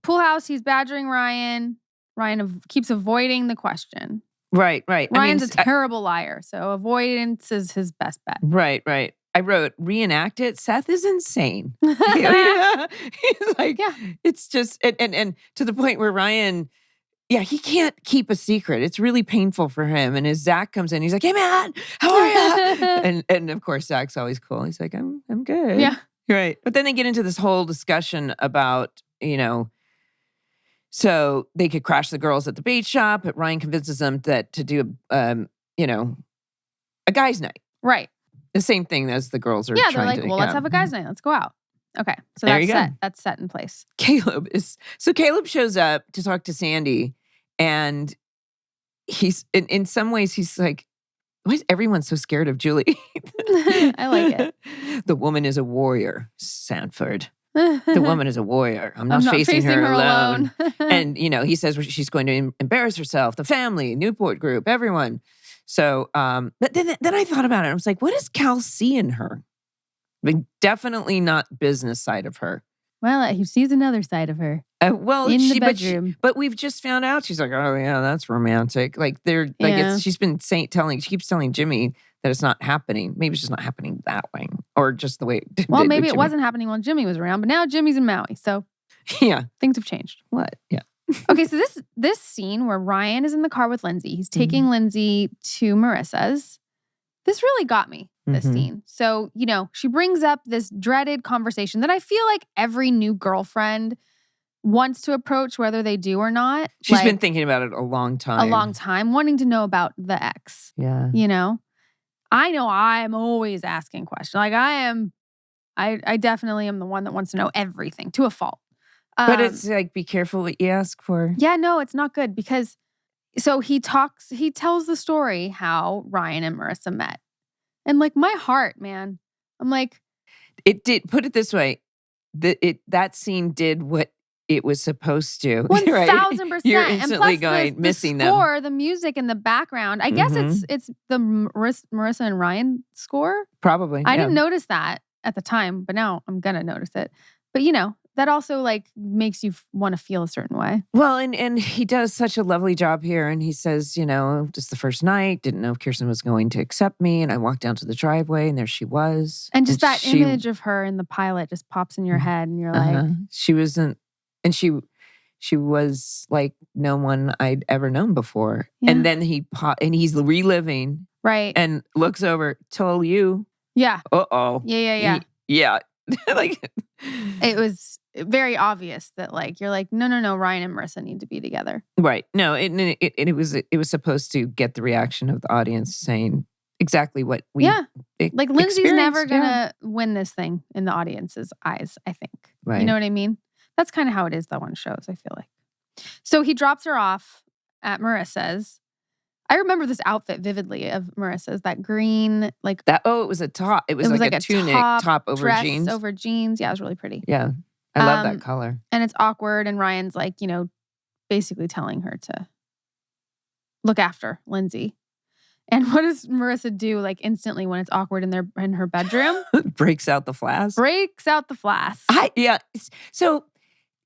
S1: Pool House, he's badgering Ryan. Ryan keeps avoiding the question.
S2: Right.
S1: Ryan's a terrible liar, so avoidance is his best bet.
S2: Right. I wrote, reenact it. Seth is insane. He's like, it's just, and to the point where Ryan... Yeah, he can't keep a secret. It's really painful for him. And as Zach comes in, he's like, hey, man, how are you? and of course, Zach's always cool. He's like, I'm good.
S1: Yeah.
S2: Right. But then they get into this whole discussion about, so they could crash the girls at the bait shop. But Ryan convinces them that to do a guy's night.
S1: Right.
S2: The same thing as the girls are
S1: Yeah, they're
S2: trying
S1: like,
S2: to.
S1: well, let's have a guy's night. Let's go out. Okay. So
S2: There
S1: that's
S2: you go.
S1: set. That's set in place.
S2: Caleb shows up to talk to Sandy, and he's in some ways he's like, why is everyone so scared of Julie?
S1: I like it.
S2: The woman is a warrior, Sanford. The woman is a warrior. I'm not facing her alone. And, he says she's going to embarrass herself, the family, Newport Group, everyone. So, but then I thought about it. I was like, what does Cal see in her? I mean, definitely not business side of her.
S1: Well, he sees another side of her.
S2: In the
S1: bedroom.
S2: But we've just found out. She's like, oh yeah, that's romantic. Like she keeps telling Jimmy that it's not happening. Maybe it's just not happening that way, or just the way.
S1: Well, maybe it wasn't happening while Jimmy was around, but now Jimmy's in Maui, so
S2: yeah,
S1: things have changed.
S2: What? Yeah.
S1: Okay, so this scene where Ryan is in the car with Lindsay, he's taking Lindsay to Marissa's. This really got me, this scene. So, she brings up this dreaded conversation that I feel like every new girlfriend wants to approach, whether they do or not.
S2: She's been thinking about it a long time.
S1: Wanting to know about the ex.
S2: Yeah.
S1: I know I'm always asking questions. Like I definitely am the one that wants to know everything to a fault.
S2: But it's like, be careful what you ask for.
S1: Yeah, no, it's not good because so he tells the story how Ryan and Marissa met. And like my heart, man, I'm like.
S2: It did, put it this way, that scene did what it was supposed to.
S1: 1,000%.
S2: You're instantly
S1: and plus
S2: missing
S1: the score, the music in the background. I guess it's the Marissa and Ryan score.
S2: Probably.
S1: I didn't notice that at the time, but now I'm going to notice it. But that also like makes you want to feel a certain way.
S2: Well, and he does such a lovely job here. And he says, just the first night, didn't know if Kirsten was going to accept me. And I walked down to the driveway and there she was.
S1: And just that image of her in the pilot just pops in your head and you're like.
S2: She wasn't, and she was like no one I'd ever known before. Yeah. And then he's reliving.
S1: Right.
S2: And looks over, tell you.
S1: Yeah.
S2: Uh-oh.
S1: Yeah.
S2: Yeah. Like.
S1: It was very obvious that like you're like no Ryan and Marissa need to be together.
S2: Right. No, it was supposed to get the reaction of the audience saying exactly what we
S1: like Lindsay's never gonna win this thing in the audience's eyes, I think.
S2: Right.
S1: You know what I mean? That's kind of how it is though on shows, I feel like. So he drops her off at Marissa's. I remember this outfit vividly of Marissa's, that green, like
S2: that. Oh, it was a top. It was like a tunic top over
S1: dress
S2: jeans.
S1: Over jeans. Yeah, it was really pretty.
S2: Yeah. I love that color.
S1: And it's awkward. And Ryan's like, basically telling her to look after Lindsay. And what does Marissa do like instantly when it's awkward in her bedroom?
S2: Breaks out the flask. So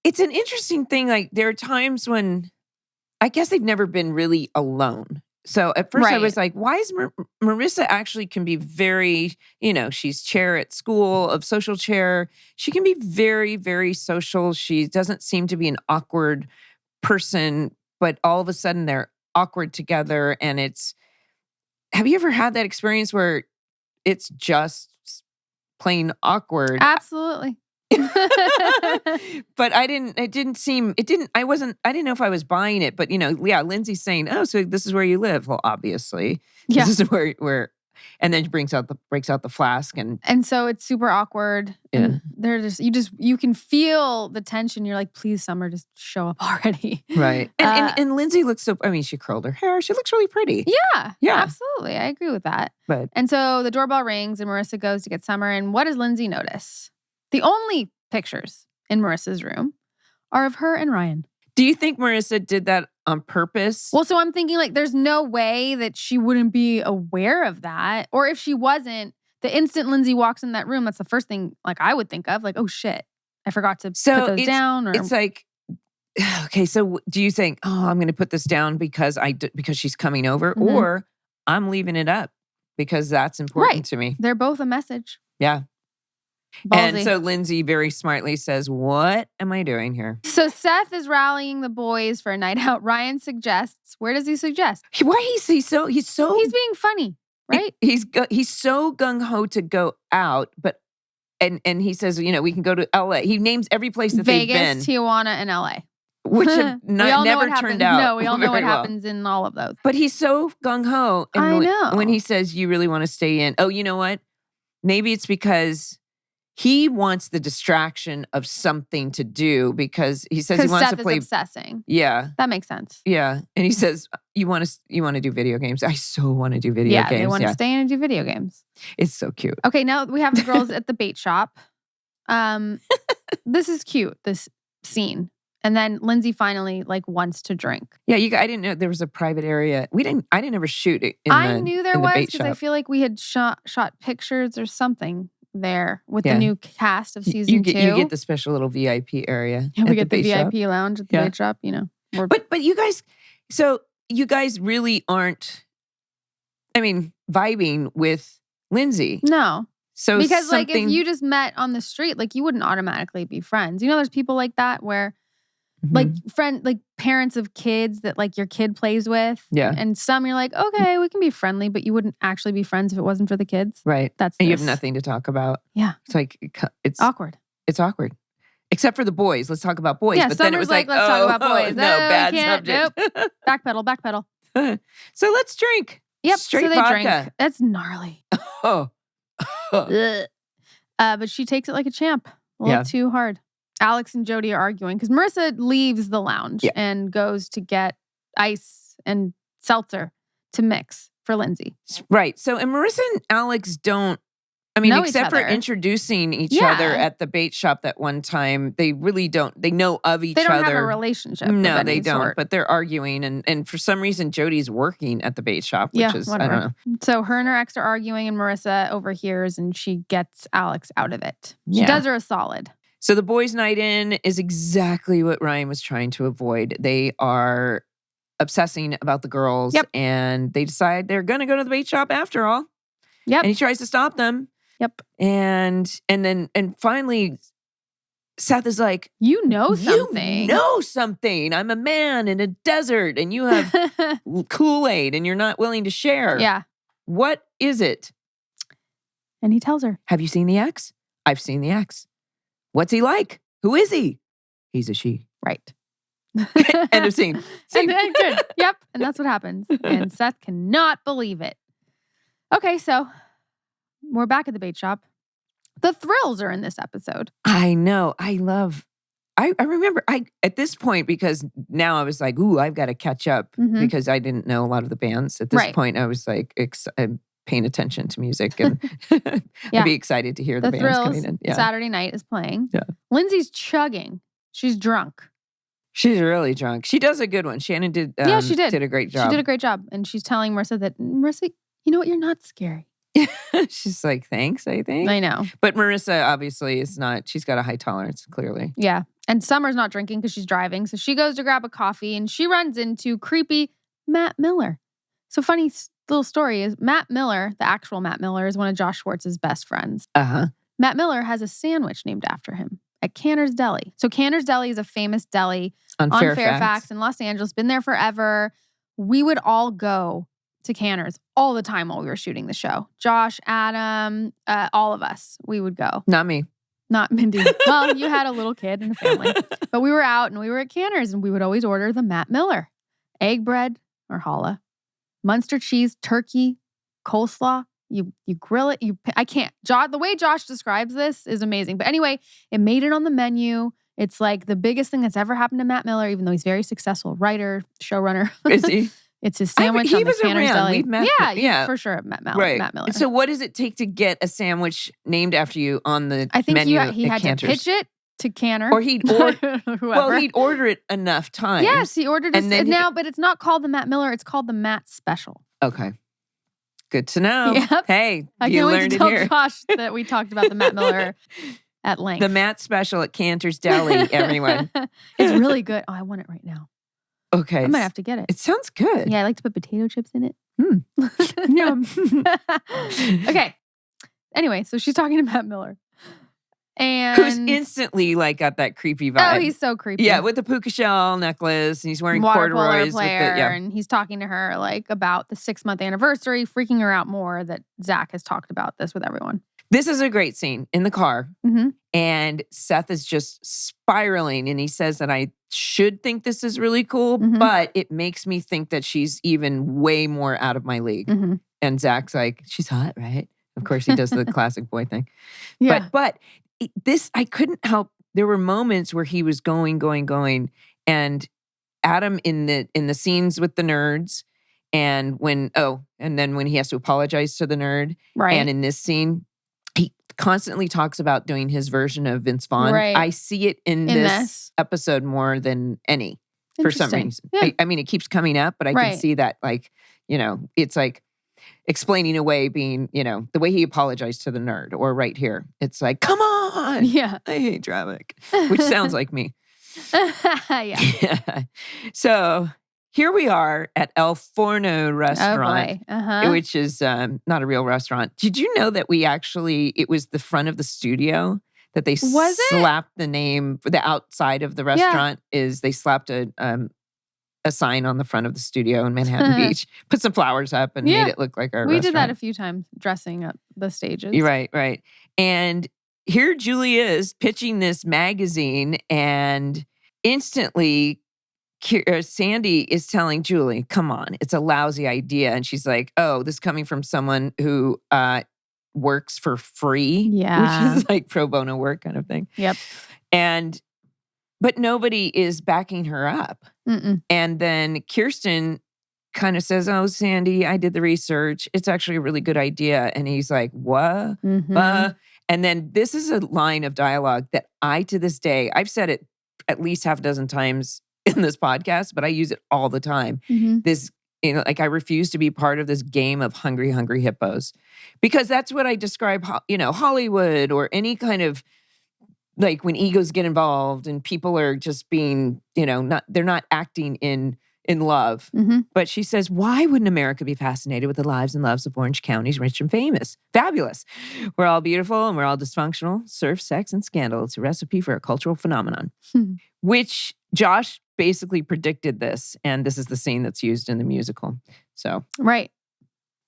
S2: it's an interesting thing. Like there are times when I guess they've never been really alone. So at first I was like, why is Marissa actually can be very, she's chair at school, of social chair. She can be very, very social. She doesn't seem to be an awkward person, but all of a sudden they're awkward together. And have you ever had that experience where it's just plain awkward?
S1: Absolutely.
S2: But I didn't know if I was buying it, but Lindsay's saying, oh, so this is where you live. Well, obviously.
S1: Yeah.
S2: This is where and then she breaks out the flask and
S1: so it's super awkward.
S2: Yeah.
S1: And they're you can feel the tension. You're like, please, Summer, just show up already.
S2: Right. And Lindsay looks she curled her hair. She looks really pretty.
S1: Yeah. Absolutely. I agree with that. And so the doorbell rings and Marissa goes to get Summer. And what does Lindsay notice? The only pictures in Marissa's room are of her and Ryan.
S2: Do you think Marissa did that on purpose?
S1: Well, so I'm thinking like there's no way that she wouldn't be aware of that. Or if she wasn't, the instant Lindsay walks in that room, that's the first thing like I would think of. Like, oh shit, I forgot to put those down. Or
S2: it's like, okay, so do you think, oh, I'm going to put this down because she's coming over, or I'm leaving it up because that's important to me?
S1: They're both a message.
S2: Yeah.
S1: Ballsy.
S2: And so Lindsay very smartly says, what am I doing here?
S1: So Seth is rallying the boys for a night out. Ryan suggests, where does he suggest?
S2: He's
S1: being funny, right?
S2: He's so gung-ho to go out, but and he says, we can go to LA. He names every place that they've been.
S1: Vegas, Tijuana, and LA.
S2: which have never turned out.
S1: No, we all know what
S2: very well.
S1: happens in all of those.
S2: But he's so gung-ho. And
S1: I know.
S2: When he says, you really want to stay in. Oh, you know what? Maybe it's because he wants the distraction of something to do because he says he wants
S1: Seth
S2: to play.
S1: is obsessing.
S2: Yeah.
S1: That makes sense.
S2: Yeah. And he says, you want to do video games? I so want to do video games.
S1: Yeah, they want to stay in and do video games.
S2: It's so cute.
S1: Okay, now we have the girls at the bait shop. This is cute, this scene. And then Lindsay finally wants to drink.
S2: Yeah, I didn't know there was a private area. I didn't ever shoot it
S1: I knew there was
S2: because
S1: I feel like we had shot pictures or something there with the new cast of season 2.
S2: You get the special little VIP area.
S1: Yeah, we get the
S2: VIP
S1: VIP lounge at the bait shop, you know.
S2: But you guys really aren't, vibing with Lindsay.
S1: No.
S2: So
S1: because if you just met on the street, you wouldn't automatically be friends. You know, there's people like that where parents of kids that your kid plays with.
S2: Yeah.
S1: And some you're like, okay, we can be friendly, but you wouldn't actually be friends if it wasn't for the kids.
S2: Right.
S1: And
S2: you have nothing to talk about.
S1: Yeah.
S2: It's
S1: awkward.
S2: It's awkward. Except for the boys. Let's talk about boys.
S1: Yeah,
S2: but then it was
S1: let's talk about boys.
S2: No, bad subject.
S1: Nope. Backpedal.
S2: So let's drink.
S1: Yep.
S2: Straight
S1: so they
S2: vodka.
S1: drink. That's gnarly.
S2: Oh.
S1: But she takes it like a champ. A little too hard. Alex and Jody are arguing because Marissa leaves the lounge and goes to get ice and seltzer to mix for Lindsay.
S2: Right. So, and Marissa and Alex don't,
S1: know
S2: except
S1: each
S2: for
S1: other.
S2: Introducing each other at the bait shop that one time, they really don't, they know of each other.
S1: They don't have a relationship.
S2: No,
S1: of
S2: they
S1: any
S2: don't.
S1: sort.
S2: But they're arguing. And for some reason, Jody's working at the bait shop, which is,
S1: whatever.
S2: I don't know.
S1: So her and her ex are arguing and Marissa overhears and she gets Alex out of it. She
S2: Yeah.
S1: does her a solid.
S2: So the boys' night in is exactly what Ryan was trying to avoid. They are obsessing about the girls and they decide they're going to go to the bait shop after all.
S1: Yep.
S2: And he tries to stop them.
S1: Yep.
S2: And finally Seth is like,
S1: you know something.
S2: You know something. I'm a man in a desert and you have Kool-Aid and you're not willing to share.
S1: Yeah.
S2: What is it?
S1: And he tells her.
S2: Have you seen the ex? I've seen the ex. What's he like? Who is he? He's a she.
S1: Right.
S2: End of scene.
S1: And then, good. Yep. And that's what happens. And Seth cannot believe it. Okay, so we're back at the bait shop. The thrills are in this episode.
S2: I know. I remember at this point, because now I was like, ooh, I've got to catch up because I didn't know a lot of the bands. At this point, I was like, I'm paying attention to music and I'd be excited to hear the bands
S1: thrills,
S2: coming in. Yeah.
S1: Saturday night is playing.
S2: Yeah.
S1: Lindsay's chugging. She's drunk.
S2: She's really drunk. She does a good one. Shannon did.
S1: She did.
S2: Did a great job.
S1: She did a great job. And she's telling Marissa, you know what? You're not scary.
S2: She's like, thanks, I think.
S1: I know.
S2: But Marissa obviously is not. She's got a high tolerance, clearly.
S1: Yeah. And Summer's not drinking because she's driving. So she goes to grab a coffee and she runs into creepy Matt Miller. So funny little story is Matt Miller, the actual Matt Miller, is one of Josh Schwartz's best friends.
S2: Uh-huh.
S1: Matt Miller has a sandwich named after him at Canner's Deli. So Canner's Deli is a famous deli on Fairfax in Los Angeles. Been there forever. We would all go to Canner's all the time while we were shooting the show. Josh, Adam, all of us, we would go.
S2: Not me.
S1: Not Mindy. Well, you had a little kid and a family. But we were out and we were at Canner's and we would always order the Matt Miller. Egg bread or challah, Munster cheese, turkey, coleslaw. You grill it. I can't. The way Josh describes this is amazing. But anyway, it made it on the menu. It's like the biggest thing that's ever happened to Matt Miller, even though he's a very successful writer, showrunner.
S2: Is he?
S1: It's his sandwich on the Canner's Deli.
S2: We've met,
S1: yeah, for sure. Matt Miller.
S2: So what does it take to get a sandwich named after you on the
S1: I think
S2: menu
S1: he had
S2: Canter's?
S1: to pitch it to Canner.
S2: Or he'd order it enough times.
S1: Yes, he ordered it now, but it's not called the Matt Miller. It's called the Matt Special.
S2: Okay. Good to know.
S1: Yep.
S2: Hey,
S1: I
S2: you
S1: can't wait
S2: learned
S1: to
S2: it
S1: tell
S2: here.
S1: Josh that we talked about the Matt Miller at length.
S2: The Matt Special at Canter's Deli, everyone.
S1: It's really good. Oh, I want it right now.
S2: Okay.
S1: I might have to get it.
S2: It sounds good.
S1: Yeah, I like to put potato chips in it.
S2: Yum.
S1: Okay. Anyway, so she's talking to Matt Miller. And
S2: who's instantly got that creepy vibe.
S1: Oh, he's so creepy.
S2: Yeah, with the puka shell necklace, and he's wearing
S1: water polo
S2: corduroys.
S1: player, and he's talking to her about the 6-month anniversary, freaking her out more that Zach has talked about this with everyone.
S2: This is a great scene in the car.
S1: Mm-hmm.
S2: And Seth is just spiraling. And he says that I should think this is really cool, but it makes me think that she's even way more out of my league. And Zach's like, she's hot, right? Of course, he does the classic boy thing.
S1: Yeah.
S2: But this, I couldn't help. There were moments where he was going. And Adam in the scenes with the nerds, and then when he has to apologize to the nerd.
S1: Right.
S2: And in this scene, he constantly talks about doing his version of Vince Vaughn.
S1: Right.
S2: I see it in this episode more than any, for some reason.
S1: Yeah.
S2: I mean, it keeps coming up, but I can see that, like, it's like explaining away being, the way he apologized to the nerd, or right here. It's like, come on.
S1: Yeah.
S2: I hate traffic, which sounds like me.
S1: Yeah.
S2: So here we are at El Forno restaurant, which is not a real restaurant. Did you know that it was the front of the studio that they slapped the name for the outside of the restaurant? Is they slapped a sign on the front of the studio in Manhattan Beach, put some flowers up, and made it look like our restaurant.
S1: We did that a few times, dressing up the stages.
S2: You're right. And here Julie is pitching this magazine, and instantly Sandy is telling Julie, come on, it's a lousy idea. And she's like, oh, this is coming from someone who works for free, which is like pro bono work kind of thing.
S1: Yep.
S2: But nobody is backing her up. And then Kirsten kind of says, oh, Sandy, I did the research. It's actually a really good idea. And he's like, what? And then this is a line of dialogue that to this day, I've said it at least half a dozen times in this podcast, but I use it all the time. This, I refuse to be part of this game of hungry hippos, because that's what I describe, Hollywood or any kind of, like, when egos get involved and people are just being, they're not acting in love. But she says, why wouldn't America be fascinated with the lives and loves of Orange County's rich and famous? Fabulous. We're all beautiful and we're all dysfunctional. Surf, sex, and scandal. It's a recipe for a cultural phenomenon. Which Josh basically predicted this. And this is the scene that's used in the musical. So.
S1: Right.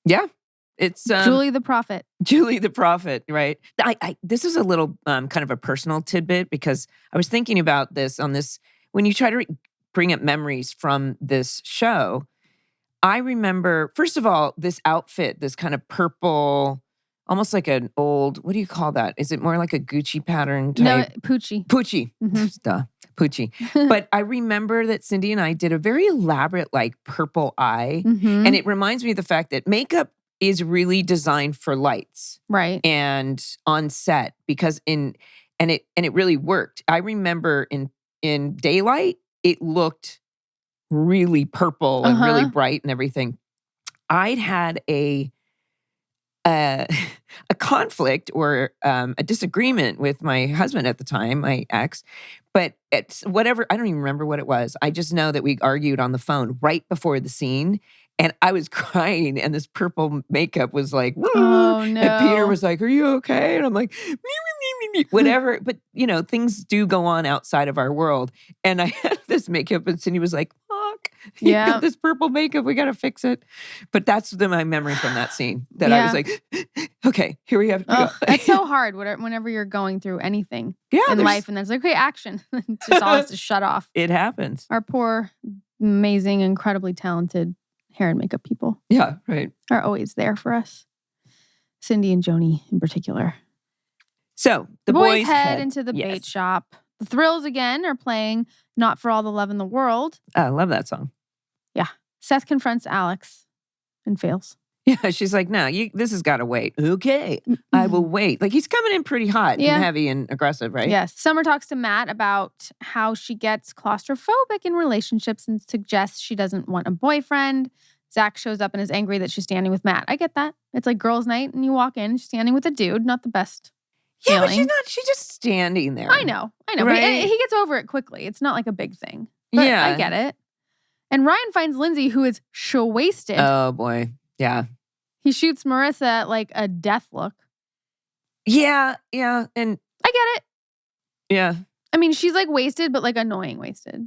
S2: Yeah. It's
S1: Julie the Prophet.
S2: Julie the Prophet, right? This is a little kind of a personal tidbit, because I was thinking about this when you try to bring up memories from this show. I remember, first of all, this outfit, this kind of purple, almost like an old, what do you call that? Is it more like a Gucci pattern type?
S1: No, Poochie.
S2: Duh, Poochie. But I remember that Cindy and I did a very elaborate, like, purple eye. And it reminds me of the fact that makeup is really designed for lights.
S1: Right.
S2: And on set, because it really worked. I remember in daylight, it looked really purple and really bright and everything. I'd had a conflict or a disagreement with my husband at the time, my ex, but it's whatever, I don't even remember what it was. I just know that we argued on the phone right before the scene, and I was crying, and this purple makeup was like,
S1: oh no.
S2: And Peter was like, are you okay? And I'm like, whatever. But, things do go on outside of our world. And I had this makeup, and Cindy was like, fuck, you got this purple makeup, we got to fix it. But that's my memory from that scene, that I was like, okay, here we have to go.
S1: It's so hard whenever you're going through anything in life, and then it's like, okay, action. It just all has to shut off.
S2: It happens.
S1: Our poor, amazing, incredibly talented hair and makeup people.
S2: Yeah, right.
S1: Are always there for us. Cindy and Joni in particular.
S2: So
S1: the boys head into the bait shop. The Thrills again are playing Not For All the Love in the World.
S2: I love that song.
S1: Yeah. Seth confronts Alex and fails.
S2: Yeah, she's like, no, this has got to wait. Okay, I will wait. Like, he's coming in pretty hot and heavy and aggressive, right?
S1: Yes. Summer talks to Matt about how she gets claustrophobic in relationships and suggests she doesn't want a boyfriend. Zach shows up and is angry that she's standing with Matt. I get that. It's like girls' night and you walk in, she's standing with a dude, not the best feeling.
S2: But she's not, she's just standing there.
S1: I know.
S2: Right?
S1: But he gets over it quickly. It's not like a big thing. But I get it. And Ryan finds Lindsay, who is wasted.
S2: Oh, boy. Yeah.
S1: He shoots Marissa like a death look.
S2: Yeah. And
S1: I get it.
S2: Yeah.
S1: I mean, she's like wasted, but like annoying wasted.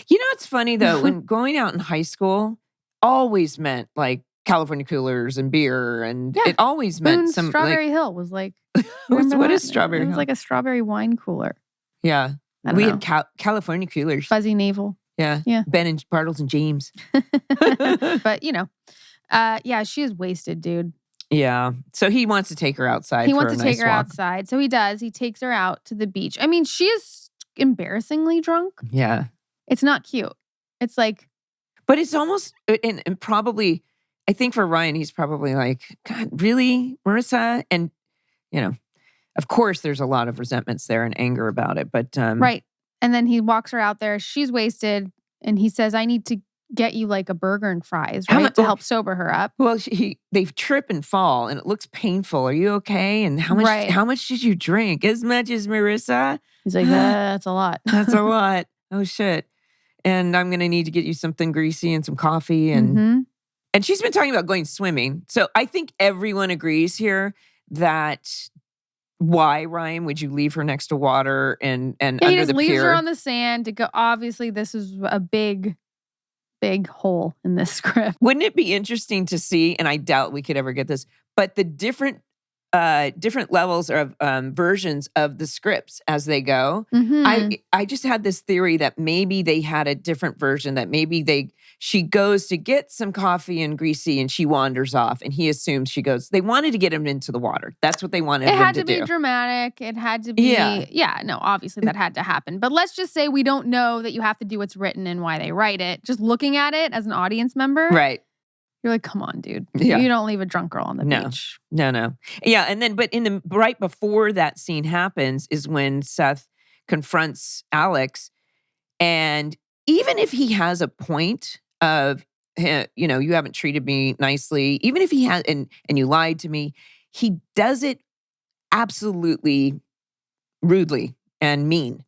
S2: You know, it's funny though, when going out in high school always meant like California coolers and beer, and it always meant
S1: Boone's
S2: some
S1: Strawberry Hill was like.
S2: what is Strawberry
S1: It was
S2: Hill?
S1: like a strawberry wine cooler.
S2: Yeah, we had California coolers.
S1: Fuzzy navel.
S2: Yeah, Ben and Bartles and James.
S1: But she is wasted, dude.
S2: Yeah, so he wants to take her outside.
S1: He wants to take her
S2: walk.
S1: outside, so he does. He takes her out to the beach. I mean, she is embarrassingly drunk.
S2: Yeah,
S1: it's not cute. It's like,
S2: but it's almost and probably. I think for Ryan, he's probably like, God, really, Marissa? And, of course, there's a lot of resentments there and anger about it. But
S1: right. And then he walks her out there. She's wasted. And he says, I need to get you like a burger and fries, right? To help sober her up.
S2: Well, they trip and fall and it looks painful. Are you okay? And how much did you drink? As much as Marissa?
S1: He's like, that's a lot.
S2: That's a lot. Oh, shit. And I'm going to need to get you something greasy and some coffee. And And she's been talking about going swimming. So I think everyone agrees here that why, Ryan, would you leave her next to water and under the pier?
S1: He just leaves her on the sand to go. Obviously, this is a big hole in this script.
S2: Wouldn't it be interesting to see, and I doubt we could ever get this, but the different levels of versions of the scripts as they go. I just had this theory that maybe they had a different version, that maybe she goes to get some coffee and greasy and she wanders off and he assumes she goes. They wanted to get him into the water. That's what they wanted him to do.
S1: It had to be dramatic. It had to be, obviously that had to happen. But let's just say we don't know that you have to do what's written and why they write it. Just looking at it as an audience member.
S2: Right.
S1: You're like, come on, dude.
S2: Yeah.
S1: You don't leave a drunk girl on the beach.
S2: No. Yeah, and then, but right before that scene happens is when Seth confronts Alex. And even if he has a point of, you haven't treated me nicely, even if he has, and you lied to me, he does it absolutely rudely and mean.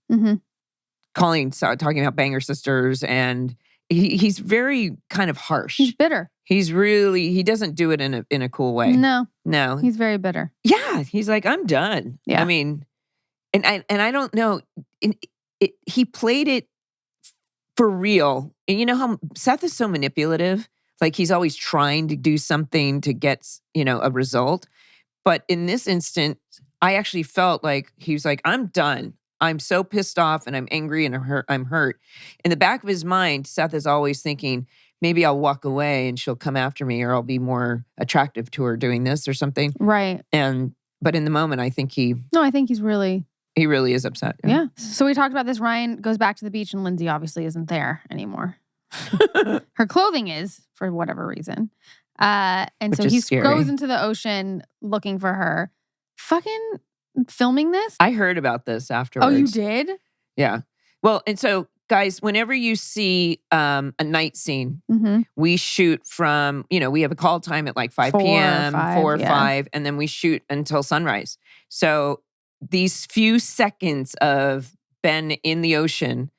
S2: Talking about banger sisters, and he's very kind of harsh.
S1: He's bitter.
S2: He doesn't do it in a cool way. No.
S1: He's very bitter.
S2: Yeah. He's like, I'm done.
S1: Yeah.
S2: I mean, and I don't know. He played it for real. And you know how Seth is so manipulative? Like he's always trying to do something to get, a result. But in this instant, I actually felt like he was like, I'm done. I'm so pissed off and I'm angry and I'm hurt. In the back of his mind, Seth is always thinking, maybe I'll walk away and she'll come after me, or I'll be more attractive to her doing this or something.
S1: Right.
S2: But in the moment, I think he really is upset.
S1: Yeah. So we talked about this. Ryan goes back to the beach and Lindsay obviously isn't there anymore. Her clothing is, for whatever reason. And so he goes into the ocean looking for her. Fucking filming this?
S2: I heard about this afterwards.
S1: Oh, you did?
S2: Yeah. Well, and so guys, whenever you see a night scene, we shoot from, we have a call time at like 5 p.m., 4 or 5, and then we shoot until sunrise. So these few seconds of Ben in the ocean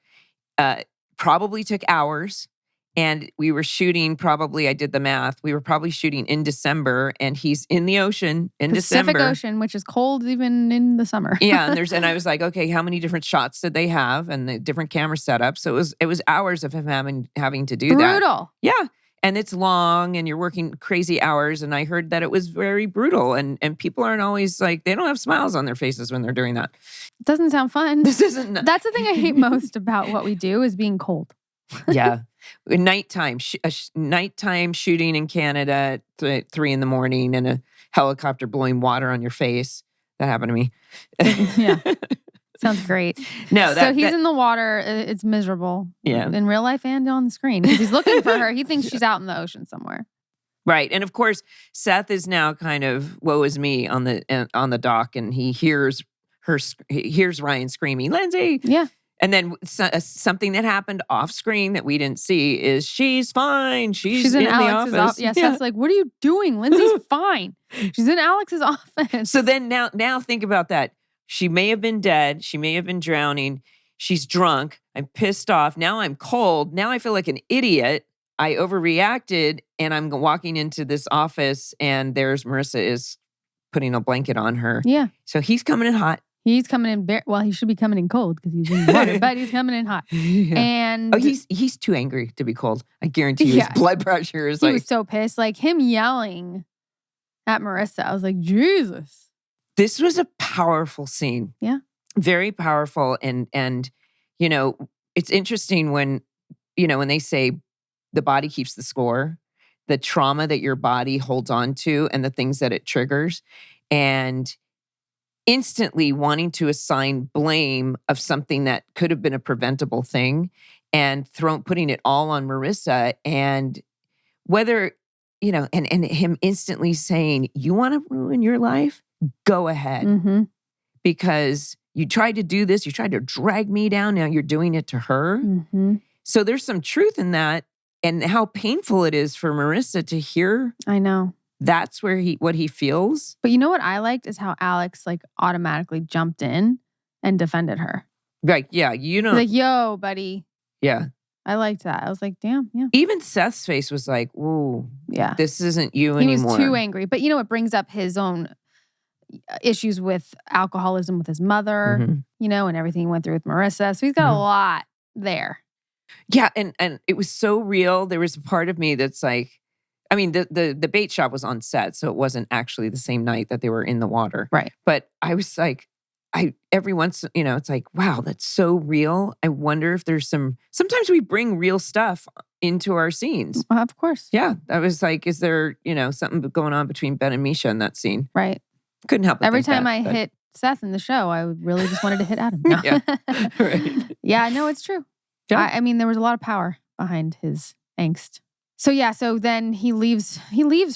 S2: probably took hours. And we were shooting I did the math, we were probably shooting in December, and he's in the ocean in December.
S1: Pacific Ocean, which is cold even in the summer.
S2: Yeah, and I was like, okay, how many different shots did they have and the different camera setups? So it was hours of him having to do that.
S1: Brutal.
S2: Yeah. And it's long and you're working crazy hours. And I heard that it was very brutal. And people aren't always like, they don't have smiles on their faces when they're doing that.
S1: It doesn't sound fun.
S2: This isn't.
S1: That's the thing I hate most about what we do is being cold.
S2: Yeah. Nighttime shooting in Canada at 3 a.m. and a helicopter blowing water on your face. That happened to me.
S1: Yeah. Sounds great.
S2: No,
S1: so he's in the water. It's miserable.
S2: Yeah.
S1: In real life and on the screen. Because he's looking for her. He thinks she's out in the ocean somewhere.
S2: Right. And of course, Seth is now kind of woe is me on the dock, and he hears Ryan screaming, Lindsay.
S1: Yeah.
S2: And then something that happened off screen that we didn't see is she's fine. She's in the office.
S1: Yeah, Seth's like, what are you doing? Lindsay's fine. She's in Alex's office.
S2: So then now think about that. She may have been dead. She may have been drowning. She's drunk. I'm pissed off. Now I'm cold. Now I feel like an idiot. I overreacted, and I'm walking into this office, and there's Marissa is putting a blanket on her.
S1: Yeah.
S2: So he's coming in hot.
S1: He's coming in, well, he should be coming in cold because he's in the water, but he's coming in hot.
S2: Yeah.
S1: And
S2: he's too angry to be cold. I guarantee you his blood pressure is
S1: he was so pissed. Like him yelling at Marissa. I was like, Jesus.
S2: This was a powerful scene.
S1: Yeah.
S2: Very powerful. And you know, it's interesting when, you know, when they say the body keeps the score, the trauma that your body holds on to and the things that it triggers, and instantly wanting to assign blame of something that could have been a preventable thing and putting it all on Marissa, and whether, you know, and him instantly saying, you want to ruin your life? Go ahead. Because you tried to do this, you tried to drag me down, now you're doing it to her. So there's some truth in that, and how painful it is for Marissa to hear.
S1: I know.
S2: That's where what he feels.
S1: But you know what I liked is how Alex like automatically jumped in and defended her.
S2: Like, yeah, you know.
S1: Like, yo, buddy.
S2: Yeah.
S1: I liked that. I was like, damn, yeah.
S2: Even Seth's face was like, ooh,
S1: yeah,
S2: this isn't you anymore.
S1: He was too angry. But you know, it brings up his own issues with alcoholism with his mother, you know, and everything he went through with Marissa. So he's got a lot there.
S2: Yeah, and it was so real. There was a part of me that's like, I mean, the bait shop was on set, so it wasn't actually the same night that they were in the water.
S1: Right.
S2: But I was like, every once, you know, it's like, wow, that's so real. I wonder if there's sometimes we bring real stuff into our scenes.
S1: Of course.
S2: Yeah. I was like, is there, you know, something going on between Ben and Misha in that scene?
S1: Right.
S2: Couldn't help but
S1: every
S2: think
S1: time
S2: that,
S1: I hit Seth in the show, I really just wanted to hit Adam. No.
S2: Yeah. Right.
S1: Yeah, no, it's true.
S2: Yeah.
S1: I mean, there was a lot of power behind his angst. So yeah, so then he leaves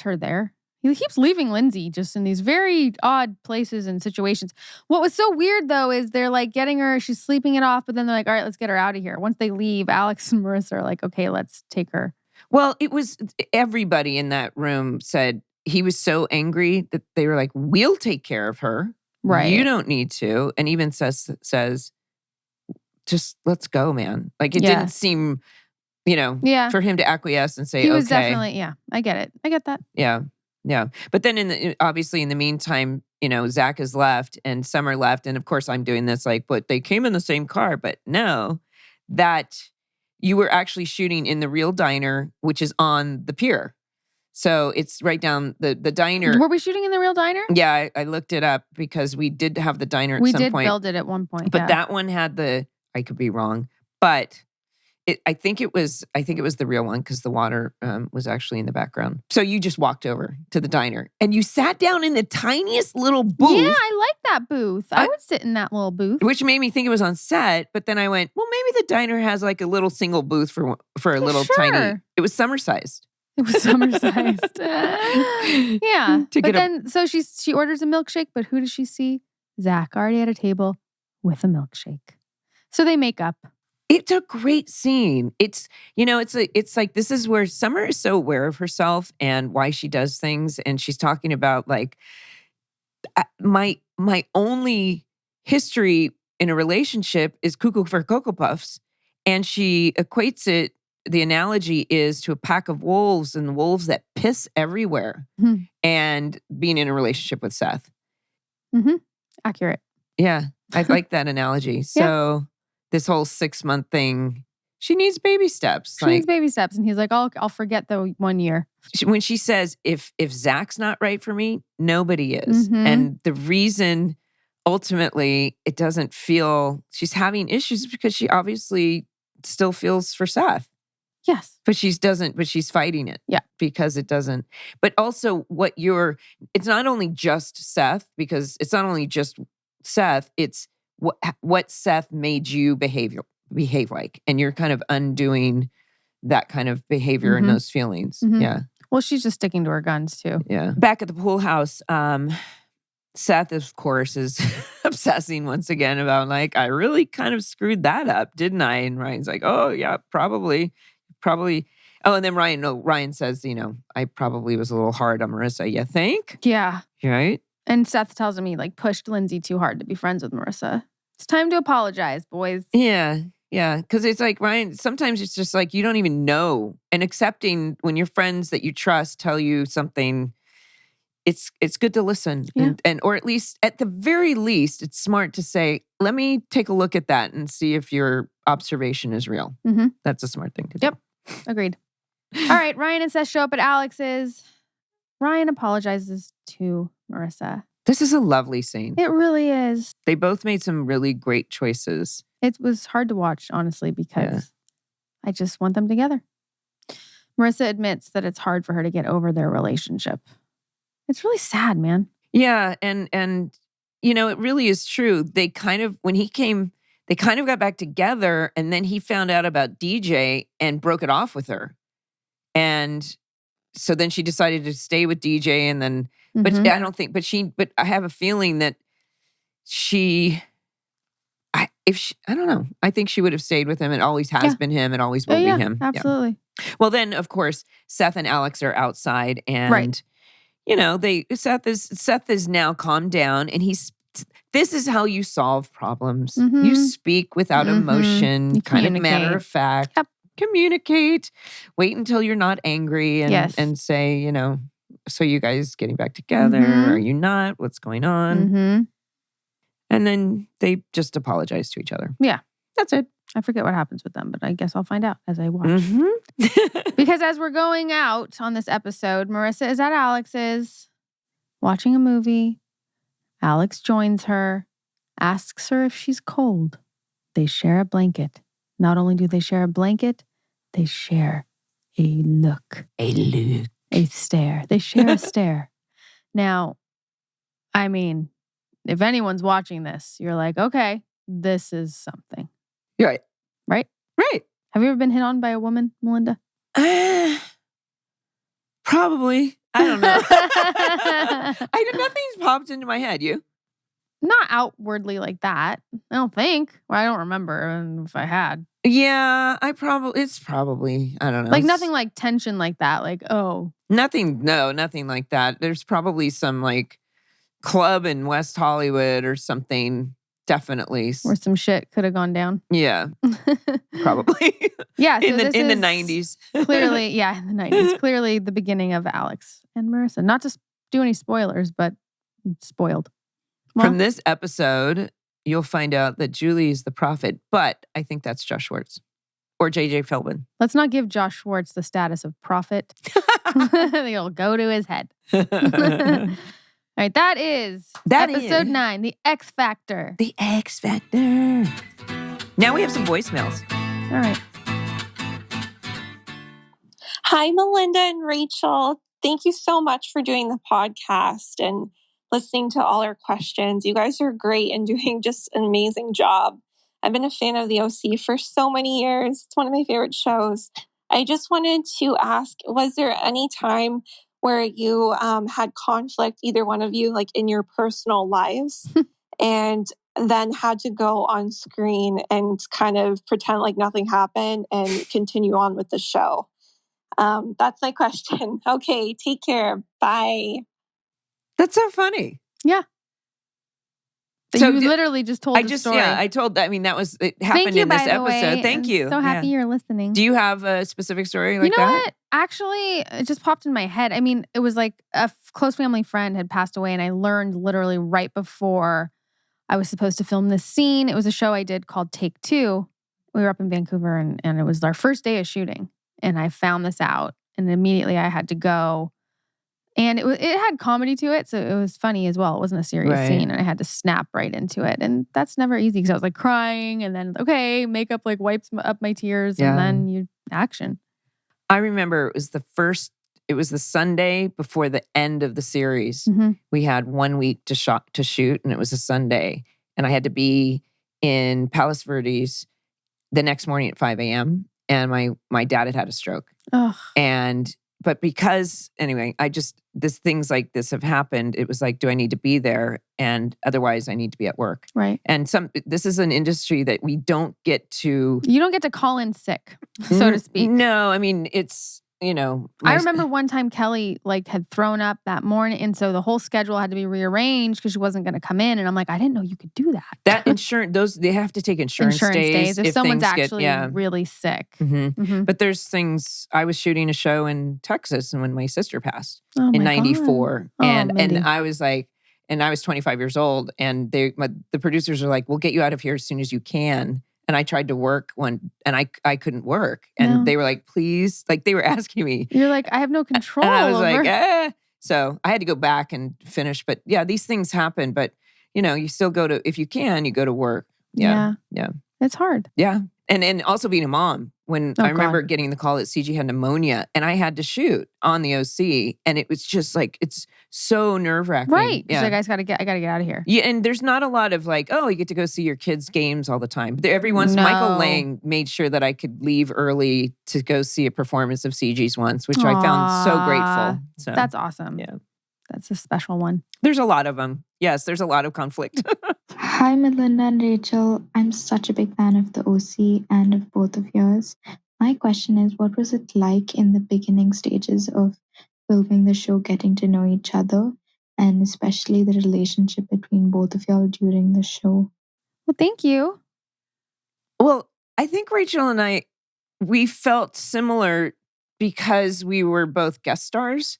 S1: her there. He keeps leaving Lindsay just in these very odd places and situations. What was so weird though is they're like getting her, she's sleeping it off, but then they're like, all right, let's get her out of here. Once they leave, Alex and Marissa are like, okay, let's take her.
S2: Well, it was everybody in that room said he was so angry that they were like, we'll take care of her.
S1: Right.
S2: You don't need to. And even says, just let's go, man. Like it didn't seem, you know, for him to acquiesce and say,
S1: he was
S2: okay.
S1: definitely, I get it. I get that.
S2: Yeah. Yeah. But then obviously in the meantime, you know, Zach has left and Summer left. And of course I'm doing this like, but they came in the same car. But no, that you were actually shooting in the real diner, which is on the pier. So it's right down the diner.
S1: Were we shooting in the real diner?
S2: Yeah, I looked it up because we did have the diner at some point.
S1: We did build it at one point.
S2: But that one had I could be wrong, but I think it was the real one because the water was actually in the background. So you just walked over to the diner and you sat down in the tiniest little booth.
S1: Yeah, I like that booth. I would sit in that little booth.
S2: Which made me think it was on set, but then I went, well, maybe the diner has like a little single booth for a little tiny. It was summer-sized.
S1: It was summer-sized. Yeah. But then, so she orders a milkshake, but who does she see? Zach already at a table with a milkshake. So they make up.
S2: It's a great scene. It's, you know, it's like this is where Summer is so aware of herself and why she does things. And she's talking about like, my only history in a relationship is cuckoo for Cocoa Puffs. And she equates it, the analogy is to a pack of wolves and wolves that piss everywhere and being in a relationship with Seth.
S1: Accurate.
S2: Yeah. I like that analogy. So this whole 6-month thing, she needs baby steps.
S1: She needs baby steps. And he's like, I'll forget the 1 year.
S2: When she says, if Zach's not right for me, nobody is. And the reason ultimately it doesn't feel she's having issues because she obviously still feels for Seth.
S1: Yes.
S2: But she's fighting it.
S1: Yeah.
S2: Because it doesn't. But also it's not only just Seth, because it's not only just Seth, it's what Seth made you behave like. And you're kind of undoing that kind of behavior and those feelings. Yeah.
S1: Well, she's just sticking to her guns too.
S2: Yeah. Back at the pool house, Seth, of course, is obsessing once again about like, I really kind of screwed that up, didn't I? And Ryan's like, oh yeah, probably. Oh, and then Ryan says, you know, I probably was a little hard on Marissa. You think?
S1: Yeah.
S2: Right?
S1: And Seth tells him he like pushed Lindsay too hard to be friends with Marissa. It's time to apologize, boys.
S2: Yeah. Yeah. Because it's like, Ryan, sometimes it's just like, you don't even know. And accepting when your friends that you trust tell you something, it's good to listen.
S1: Yeah.
S2: And or at the very least, it's smart to say, let me take a look at that and see if your observation is real.
S1: Mm-hmm.
S2: That's a smart thing to do.
S1: Yep. Agreed. All right. Ryan and Seth show up at Alex's. Ryan apologizes to Marissa.
S2: This is a lovely scene.
S1: It really is.
S2: They both made some really great choices.
S1: It was hard to watch, honestly, because I just want them together. Marissa admits that it's hard for her to get over their relationship. It's really sad, man.
S2: Yeah, and it really is true. They kind of got back together, and then he found out about DJ and broke it off with her. And so then she decided to stay with DJ, and then but I have a feeling that I don't know. I think she would have stayed with him. It always has been him. It always will be him.
S1: Absolutely.
S2: Yeah. Well, then of course Seth and Alex are outside, and Seth is now calmed down, and this is how you solve problems.
S1: Mm-hmm.
S2: You speak without emotion,
S1: You
S2: kind of matter of fact.
S1: Yep.
S2: Communicate. Wait until you're not angry, and say, so you guys getting back together?
S1: Mm-hmm.
S2: Are you not? What's going on?
S1: Mm-hmm.
S2: And then they just apologize to each other.
S1: Yeah.
S2: That's it.
S1: I forget what happens with them, but I guess I'll find out as I watch.
S2: Mm-hmm.
S1: Because as we're going out on this episode, Marissa is at Alex's watching a movie. Alex joins her, asks her if she's cold. They share a blanket. Not only do they share a blanket, they share a look.
S2: A look.
S1: A stare. They share a stare. Now, I mean, if anyone's watching this, you're like, okay, this is something.
S2: You're right.
S1: Right?
S2: Right.
S1: Have you ever been hit on by a woman, Melinda?
S2: Probably. I don't know. Nothing's popped into my head. You?
S1: Not outwardly like that. I don't think. Well, I don't remember if I had.
S2: Yeah, it's probably, I don't know.
S1: Like nothing like tension like that. Like, oh.
S2: Nothing like that. There's probably some like club in West Hollywood or something. Definitely.
S1: Where some shit could have gone down.
S2: Yeah. Probably.
S1: Yeah. So
S2: in the 90s.
S1: Clearly, yeah, in the 90s. Clearly the beginning of Alex and Marissa. Not to do any spoilers, but spoiled. Well,
S2: from this episode, you'll find out that Julie is the prophet, but I think that's Josh Schwartz or JJ Feldman.
S1: Let's not give Josh Schwartz the status of prophet. It'll go to his head. All right, that is episode 9, The Ex-Factor.
S2: The Ex-Factor. Now we have some voicemails.
S1: All right.
S6: Hi, Melinda and Rachel. Thank you so much for doing the podcast and listening to all our questions. You guys are great and doing just an amazing job. I've been a fan of the OC for so many years. It's one of my favorite shows. I just wanted to ask, was there any time where you had conflict, either one of you, like in your personal lives, and then had to go on screen and kind of pretend like nothing happened and continue on with the show? That's my question. Okay, take care. Bye.
S2: That's so funny.
S1: Yeah. So you literally just told the story.
S2: Yeah, I told that. I mean, it happened in this episode. Thank you.
S1: So happy you're listening.
S2: Do you have a specific story like that?
S1: You know what? Actually, it just popped in my head. I mean, it was like a close family friend had passed away, and I learned literally right before I was supposed to film this scene. It was a show I did called Take Two. We were up in Vancouver, and it was our first day of shooting. And I found this out, and immediately I had to go. And it had comedy to it, so it was funny as well. It wasn't a serious scene, and I had to snap right into it. And that's never easy because I was like crying, and then, makeup like wipes up my tears, and then action.
S2: I remember it was the Sunday before the end of the series. Mm-hmm. We had 1 week to shoot, and it was a Sunday. And I had to be in Palos Verdes the next morning at 5 a.m. And my dad had a stroke.
S1: Ugh.
S2: But because, anyway, things like this have happened. It was like, do I need to be there? And otherwise I need to be at work.
S1: Right.
S2: And this is an industry that we don't get to.
S1: You don't get to call in sick, so to speak.
S2: No, I mean, it's
S1: I remember one time Kelly had thrown up that morning, and so the whole schedule had to be rearranged because she wasn't going to come in. And I'm like, I didn't know you could do that.
S2: That insurance, they have to take insurance days
S1: if someone's actually really sick.
S2: But there's things. I was shooting a show in Texas, and when my sister passed in '94, and I was like, and I was 25 years old, and the producers are like, "We'll get you out of here as soon as you can." And I tried to work and I couldn't work. And they were like, please, they were asking me.
S1: You're like, I have no control.
S2: And I was like, eh. So I had to go back and finish. But yeah, these things happen. But, you still go to, if you can, you go to work. Yeah.
S1: It's hard.
S2: Yeah. And also being a mom. When I remember getting the call that CG had pneumonia and I had to shoot on the OC. And it was just it's so nerve-wracking.
S1: Right. Yeah. I gotta get out of here.
S2: Yeah. And there's not a lot of you get to go see your kids' games all the time. But every once, Michael Lang made sure that I could leave early to go see a performance of CG's once, which I found so grateful. So
S1: that's awesome.
S2: Yeah.
S1: That's a special one.
S2: There's a lot of them. Yes, there's a lot of conflict.
S7: Hi, Melinda and Rachel. I'm such a big fan of the OC and of both of yours. My question is, what was it like in the beginning stages of filming the show, getting to know each other, and especially the relationship between both of y'all during the show?
S1: Well, thank you.
S2: Well, I think Rachel and I, we felt similar because we were both guest stars.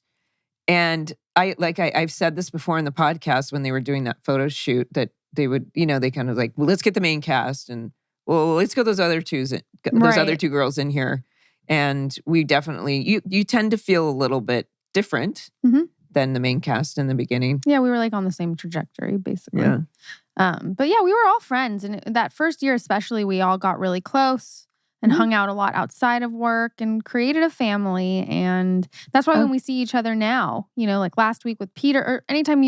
S2: And I've said this before in the podcast when they were doing that photo shoot that they would, they kind of well, let's get the main cast and let's get those other two girls in here. And we definitely, you tend to feel a little bit different than the main cast in the beginning.
S1: Yeah, we were on the same trajectory, basically.
S2: Yeah.
S1: But yeah, we were all friends. And that first year especially, we all got really close and hung out a lot outside of work and created a family. And that's why when we see each other now, last week with Peter, or anytime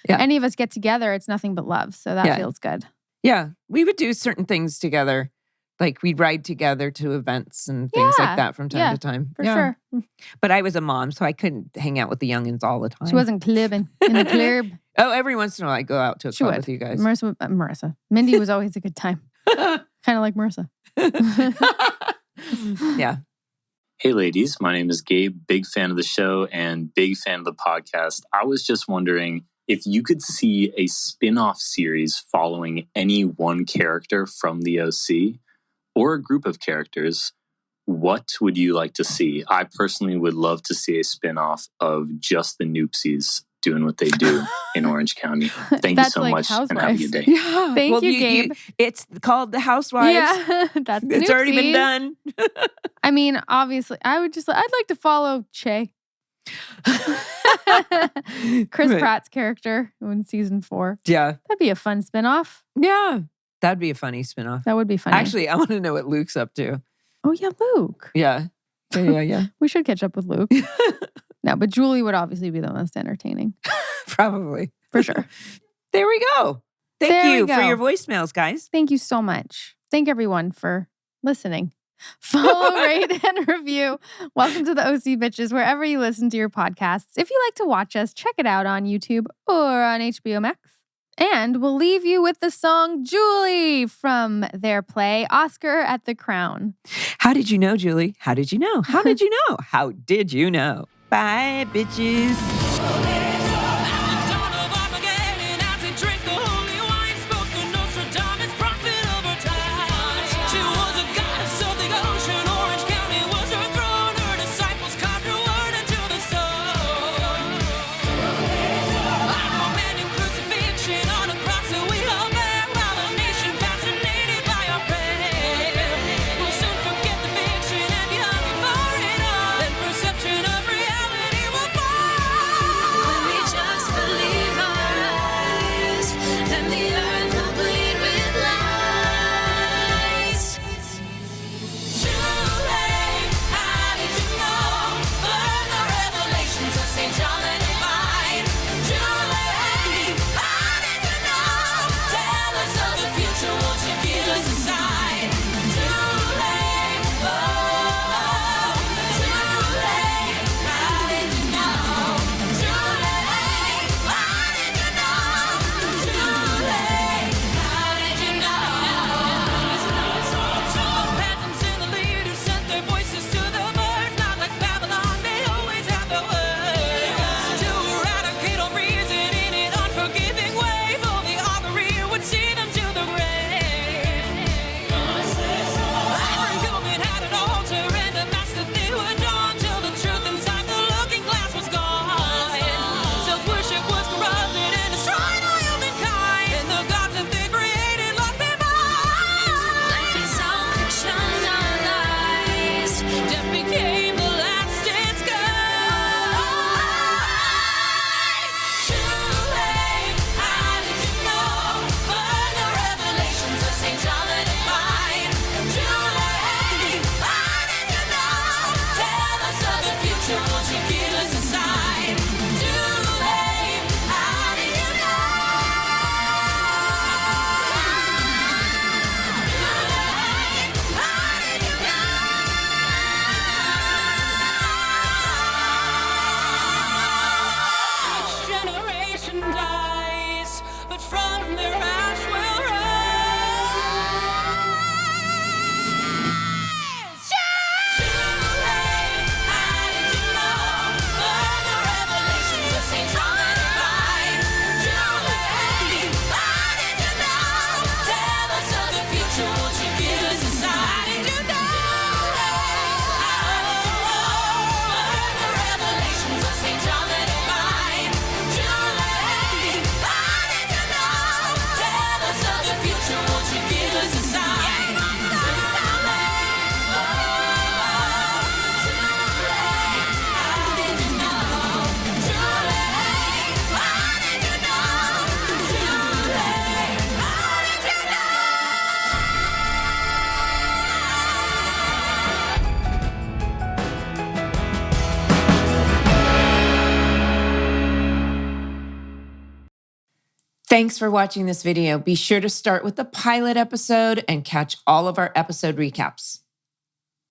S1: any of us get together, it's nothing but love. So that feels good.
S2: Yeah. We would do certain things together. We'd ride together to events and things like that from time to time.
S1: For sure.
S2: But I was a mom, so I couldn't hang out with the youngins all the time.
S1: She wasn't clubbing in the club.
S2: Oh, every once in a while I'd go out to a club with you guys.
S1: Marissa. Mindy was always a good time. Kind of like Marissa.
S2: Yeah.
S8: Hey ladies, my name is Gabe, big fan of the show and big fan of the podcast. I was just wondering if you could see a spin-off series following any one character from the OC or a group of characters, what would you like to see? I personally would love to see a spin-off of just the Noopsies doing what they do in Orange County. Thank you so much
S1: Housewives.
S8: and have a good day.
S2: Yeah.
S1: Thank you, Gabe.
S2: It's called The Housewives.
S1: Yeah,
S2: it's already been done.
S1: I mean, obviously, I'd like to follow Che. Chris Pratt's character in season 4.
S2: Yeah.
S1: That'd be a fun spinoff.
S2: Yeah. That'd be a funny spinoff.
S1: That would be funny.
S2: Actually, I want to know what Luke's up to.
S1: Oh, yeah, Luke.
S2: Yeah. Yeah.
S1: We should catch up with Luke. No, but Julie would obviously be the most entertaining.
S2: Probably.
S1: For sure.
S2: There we go. Thank you for your voicemails, guys.
S1: Thank you so much. Thank everyone for listening. Follow, rate, and review. Welcome to the OC Bitches, wherever you listen to your podcasts. If you like to watch us, check it out on YouTube or on HBO Max. And we'll leave you with the song Julie from their play, Oscar at the Crown.
S2: How did you know, Julie? How did you know? How did you know? How did you know? Bye, bitches. Thanks for watching this video. Be sure to start with the pilot episode and catch all of our episode recaps.